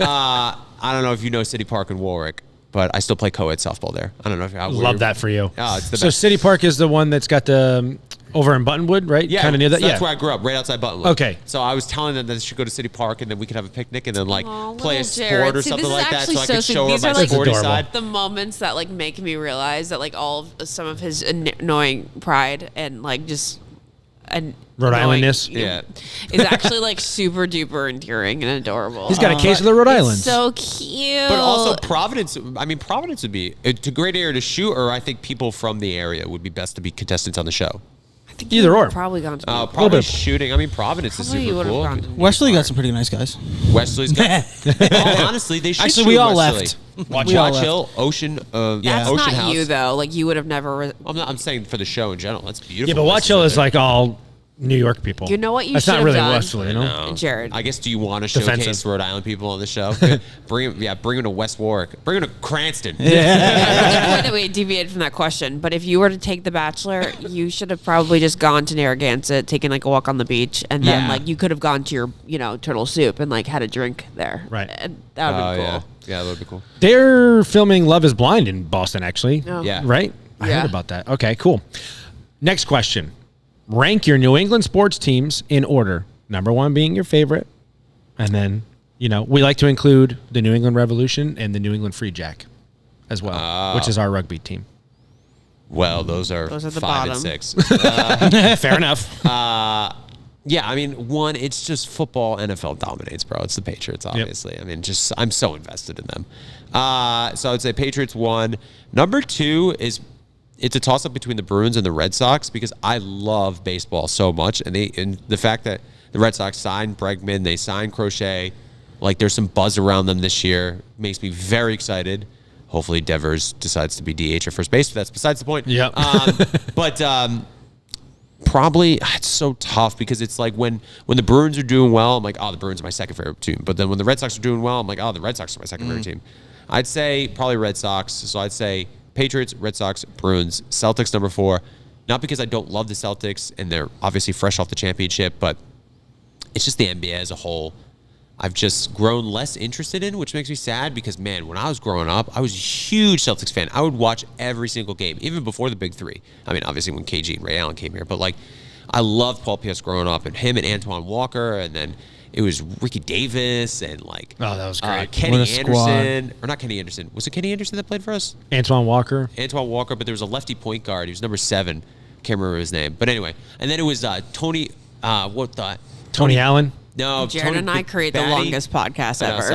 B: I don't know if you know City Park in Warwick, but I still play co-ed softball there. I don't know if you
A: love that for you.
B: Oh, it's the
A: So
B: best.
A: City Park is the one that's got the over in Buttonwood, right?
B: Yeah,
A: Kind of near that.
B: so that's
A: Yeah.
B: where I grew up, right outside Buttonwood.
A: Okay.
B: So I was telling them that they should go to City Park and then we could have a picnic and then like
E: Aw,
B: play a
E: little
B: sport
E: Jared.
B: or
E: See,
B: something
E: this is
B: like that, so
E: actually
B: I could
E: so
B: show her
E: sweet. These
B: my
E: are, like,
B: sporty
A: adorable.
B: side.
E: The moments that like make me realize that like all of some of his annoying pride and like just
A: Rhode Islandness?
B: Yeah.
E: is actually like super duper endearing and adorable.
A: He's got a case of the Rhode Islands.
E: So cute.
B: But also Providence. I mean, Providence would be it's a great area to shoot, or I think people from the area would be best to be contestants on the show.
E: I think
A: either
E: you
A: or.
E: would've probably gone to
B: Probably
A: bit of-
B: shooting. I mean, Providence is
E: Probably you
B: super
E: would've
B: cool.
E: gone to
C: Wesley got some pretty nice guys.
B: Wesley's got. Honestly, they should.
C: Actually,
B: shoot
C: we all
B: Wesley.
C: left.
B: Watch
C: We all
B: Hill, Ocean.
E: That's
B: Ocean
E: not
B: House.
E: you though. Like you would have never.
B: I'm saying for the show in general. That's beautiful.
A: Yeah, but Watch Hill is like all New York people.
E: You know what you
A: That's
E: should
A: not
E: have
A: really
E: done?
A: Wesley, you know?
E: Jared.
B: I guess. Do you want to showcase
A: Defensive.
B: Rhode Island people on the show? bring him to West Warwick. Bring him to Cranston.
E: That we deviated from that question, but if you were to take The Bachelor, you should have probably just gone to Narragansett, taken like a walk on the beach, and then
C: Yeah.
E: like you could have gone to your turtle soup and like had a drink there.
A: Right.
E: And that would have been cool.
B: Yeah, that would be cool.
A: They're filming Love is Blind in Boston, actually.
E: Oh.
B: Yeah.
A: Right? I
E: Yeah.
A: heard about that. Okay, cool. Next question. Rank your New England sports teams in order. Number one being your favorite. And then, we like to include the New England Revolution and the New England Free Jack as well, which is our rugby team.
B: Well, those are
E: Those are the
B: 5 and
E: bottom.
B: 6.
A: Fair enough.
B: Yeah, I mean, one, it's just football. NFL dominates, bro. It's the Patriots, obviously. I mean, I'm so invested in them. So I would say Patriots 1. Number 2 is it's a toss-up between the Bruins and the Red Sox because I love baseball so much, and the fact that the Red Sox signed Bregman, they signed Crochet, like there's some buzz around them this year, makes me very excited. Hopefully Devers decides to be DH or first base, but that's besides the point.
A: Yep.
B: But probably it's so tough because it's like when the Bruins are doing well, I'm like, oh, the Bruins are my second favorite team. But then when the Red Sox are doing well, I'm like, oh, the Red Sox are my second favorite team. I'd say probably Red Sox. So I'd say Patriots, Red Sox, Bruins, Celtics number 4. Not because I don't love the Celtics and they're obviously fresh off the championship, but it's just the NBA as a whole. I've just grown less interested in, which makes me sad because, man, when I was growing up, I was a huge Celtics fan. I would watch every single game, even before the Big Three. I mean, obviously when KG and Ray Allen came here, but like I loved Paul Pierce growing up and him and Antoine Walker, and then it was Ricky Davis and like
A: That was great.
B: Kenny
C: What a squad.
B: Anderson, or not Kenny Anderson. Was it Kenny Anderson that played for us?
A: Antoine Walker.
B: Antoine Walker, but there was a lefty point guard. He was number 7. Can't remember his name. But anyway, and then it was Tony,
A: Tony Allen.
B: No,
E: Jared
B: Tony
E: and I create the
B: Batty.
E: longest podcast
B: I know,
E: ever.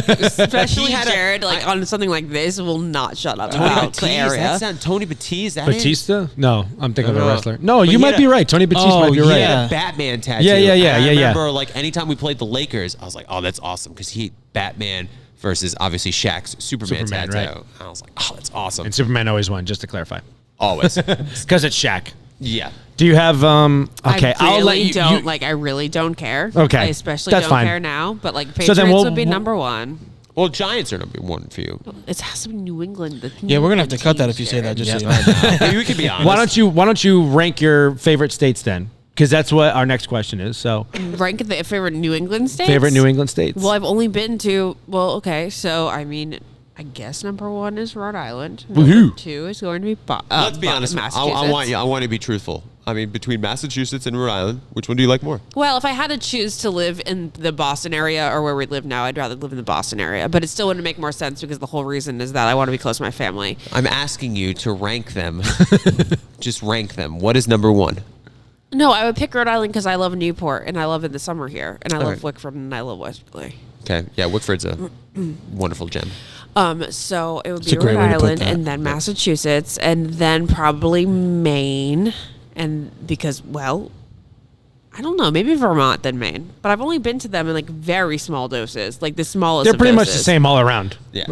B: sorry.
E: Especially
B: He had
E: Jared, on something like this, will not shut up
B: Tony
E: about the
B: Batiste,
E: area.
B: that's not Tony Batiste, is that it?
A: Batista? No, I'm thinking of a
B: No.
A: wrestler. No,
B: But
A: you
B: he
A: might
B: had
A: be
B: a-
A: right. Tony Batista
C: Oh,
A: might be
C: yeah.
A: right.
B: He had a Batman tattoo.
A: Yeah,
B: And I
A: yeah.
B: remember, like, anytime we played the Lakers, I was like, oh, that's awesome. Because he, Batman versus, obviously, Shaq's Superman
A: Superman,
B: tattoo.
A: right.
B: I was like, oh, that's awesome.
A: And Superman always won, just to clarify.
B: Always.
A: Because it's Shaq.
B: Yeah.
A: Do you have, okay,
E: I
A: I'll let
E: really
A: you.
E: don't, I really don't care.
A: Okay.
E: I especially
A: That's
E: don't
A: fine.
E: care now, but like
A: So
E: Patriots
A: then
E: would be number 1.
B: Well, Giants are number 1 for you.
E: It has to be New England.
C: Yeah, we're gonna have to cut that if you say that. Just so you know.
B: Maybe we could be honest.
A: Why don't you rank your favorite states then? Because that's what our next question is. So,
E: Rank the favorite New England states?
A: favorite New England states.
E: Well, I've only been to, okay, so I mean, I guess number 1 is Rhode Island.
A: Woohoo.
E: Number 2 is going to be
B: Let's be honest.
E: Massachusetts.
B: I want to be truthful. I mean, between Massachusetts and Rhode Island, which one do you like more?
E: Well, if I had to choose to live in the Boston area or where we live now, I'd rather live in the Boston area. But it still wouldn't make more sense because the whole reason is that I want to be close to my family.
B: I'm asking you to rank them. Just rank them. What is number 1?
E: No, I would pick Rhode Island because I love Newport and I love in the summer here. And I love
B: Okay.
E: Wickford and I love Westerly.
B: Okay. Yeah, Wickford's a wonderful gem.
E: So it would
C: It's
E: be
C: a great
E: Rhode
C: way to put
E: Island
C: that.
E: and then Massachusetts and then probably Maine. And because, well, I don't know, maybe Vermont then Maine. But I've only been to them in like very small doses, like the smallest
A: They're
E: of
A: pretty much the
E: doses.
A: same all around.
B: Yeah.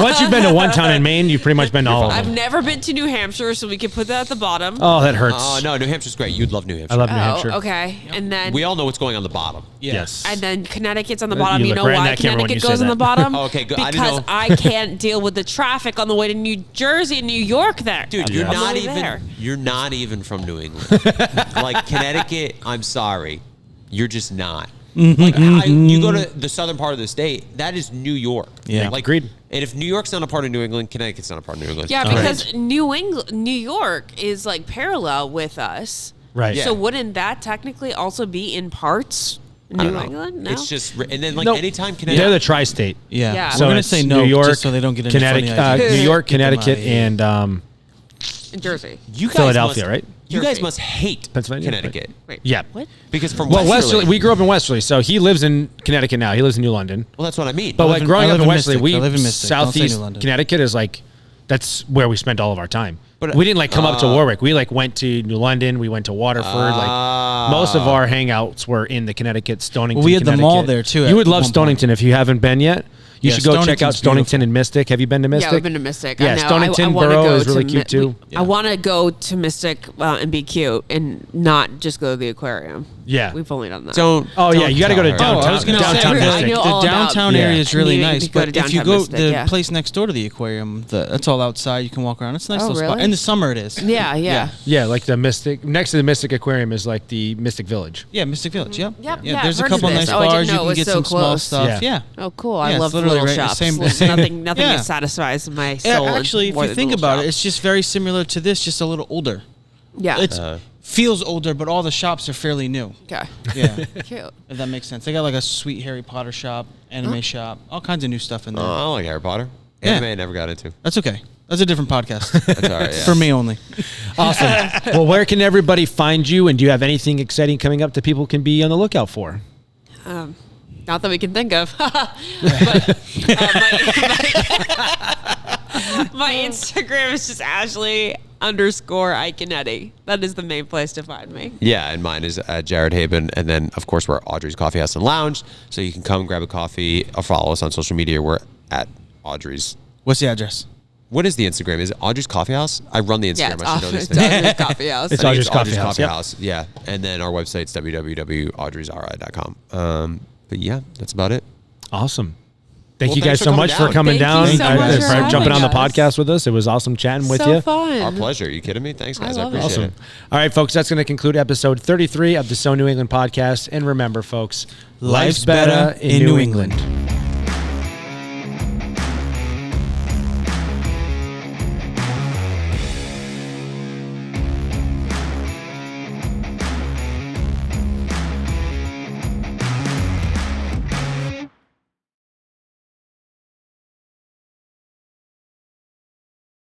A: Once you've been to one town in Maine, you've pretty much been to all of
E: I've
A: them.
E: never been to New Hampshire, so we could put that at the bottom.
A: Oh, that hurts.
B: Oh, no, New Hampshire's great. You'd love New Hampshire.
A: I love New Hampshire.
E: Okay. And then
B: We all know what's going on the bottom.
A: Yes.
E: and then Connecticut's on the
A: You
E: bottom. You
A: look
E: know
A: right in
E: why
A: that camera when
E: Connecticut
A: you
E: goes
A: say
E: on the
A: that.
E: bottom?
B: Oh, okay, good. I didn't
E: Because
B: know.
E: I can't deal with the traffic on the way to New Jersey and New York there.
B: Dude,
E: On
B: you're
E: the
B: not
E: way
B: even
E: there.
B: You're not even from New England. Like Connecticut, I'm sorry. You're just not. Like you go to the southern part of the state, that is New York.
C: Yeah.
B: Like,
A: Agreed.
B: And if New York's not a part of New England, Connecticut's not a part of New England.
E: Yeah, because New York is like parallel with us.
A: Right.
B: Yeah.
E: So wouldn't that technically also be in parts
B: I don't
E: New
B: know.
E: England? No.
B: It's just, and then like
A: No.
B: anytime
A: They're
B: Connecticut.
A: the tri-state.
C: Yeah.
E: Yeah.
C: We're
A: So
C: gonna
A: it's
C: say no,
A: New York,
C: just so they don't get into
A: Connecticut,
C: funny ideas.
A: New York,
C: Get them out of
A: Connecticut,
C: here.
A: and
E: in Jersey.
B: You guys
A: Philadelphia,
B: must,
A: right?
B: You guys
E: Jersey.
B: must hate
A: Pennsylvania,
B: Connecticut.
E: Wait.
A: Yeah.
E: What?
B: Because from
A: Well,
B: Westerly,
A: Westerly, we grew up in Westerly, so he lives in Connecticut now. He lives in New London.
B: well, that's what I mean.
A: But
C: I
A: like
C: live in-
A: growing
C: I
A: up
C: live
A: in
C: in
A: Westerly,
C: Mystic. I live in Mystic. Don't say
A: Southeast
C: New London.
A: Connecticut is like that's where we spent all of our time.
B: But,
A: We didn't like come up to Warwick. We like went to New London. We went to Waterford. Like most of our hangouts were in the Connecticut, Stonington.
C: Well, we had the mall
A: Connecticut.
C: there, too,
A: You
C: at
A: would love
C: one point.
A: Stonington if you haven't been yet. You
C: Yeah,
A: should go check out
C: Stonington's
A: Stonington
C: beautiful.
A: and Mystic. Have you been to Mystic?
E: Yeah, I've been to Mystic.
A: Yeah,
E: I know.
A: Stonington
E: I wanna
A: Borough
E: go
A: is really
E: to
A: cute too.
E: I want to go to Mystic and be cute and not just go to the aquarium.
A: Yeah.
E: We've only done that.
B: don't.
A: Oh yeah,
B: don't
A: you got to go to
B: tell her.
A: downtown.
C: I was gonna
A: downtown
C: say,
A: Mystic.
E: I know
C: the
E: all about
C: downtown
A: Yeah.
C: area is really
E: needing
C: nice,
E: to go to
C: but if you
E: downtown
C: go
E: Mystic,
C: the
E: yeah.
C: place next door to the aquarium, that's all outside. You can walk around. It's a nice
E: Oh,
C: little spot.
E: really?
C: In the summer, it is.
E: Yeah.
A: Yeah, like the Mystic. Next to the Mystic Aquarium is like the Mystic Village.
C: Yeah, Mystic Village. Yep.
E: Yep,
C: Yeah,
E: yeah,
C: there's
E: I've
C: a
E: heard of
C: couple
E: this.
C: nice
E: Oh, I didn't
C: bars.
E: know
C: You
E: it
C: can
E: was
C: get
E: so
C: some small
E: close.
C: stuff.
A: Yeah.
C: Yeah.
E: Oh, cool.
C: Yeah,
E: I
C: it's
E: love
C: literally
E: little
C: right-
E: shops.
C: same-
E: There's
C: same-
E: nothing
C: Yeah.
E: that satisfies my
C: Yeah,
E: soul.
C: actually, if
E: more
C: you
E: than
C: think
E: little
C: about it,
E: shops.
C: it's just very similar to this, just a little older.
E: Yeah.
C: It feels older, but all the shops are fairly new.
E: Okay.
C: Yeah,
E: Cute.
C: if that makes sense. They got like a sweet Harry Potter shop, anime shop, all kinds of new stuff in there.
B: I like Harry Potter.
C: Yeah.
B: Anime I never got into.
C: That's okay. That's a different podcast.
B: That's all right. Yeah.
C: For me only.
A: Awesome. Well, where can everybody find you? And do you have anything exciting coming up that people can be on the lookout for?
E: Not that we can think of. But, my Instagram is just Ashley_Iaconetti. That is the main place to find me.
B: Yeah, and mine is Jared Haibon, and then of course we're Audrey's Coffee House and Lounge, so you can come grab a coffee or follow us on social media. We're at Audrey's.
C: What's the address?
B: What is the Instagram? Is it Audrey's Coffee House? I run the
E: Yeah,
B: Instagram.
E: it's
B: I should know these
E: It's
B: things.
E: Audrey's Coffee House.
A: It's
B: I think
A: Audrey's Coffee House, yep.
B: Yeah, and then our website's www.audreysri.com. But yeah, that's about it.
A: Awesome. Thank
B: Well,
A: you guys
B: thanks
A: so
B: for
A: much
B: coming
A: for coming
E: down.
A: down.
E: Thank you so much for
A: for jumping on
E: having
A: the
E: us.
A: podcast with us. It was awesome chatting with
E: So
A: you.
E: fun.
B: Our pleasure. Are you kidding me? Thanks, guys. I
E: love it.
B: appreciate
A: Awesome.
B: it.
A: All right, folks, that's going to conclude episode 33 of the So New England podcast. And remember, folks, life's better in New England.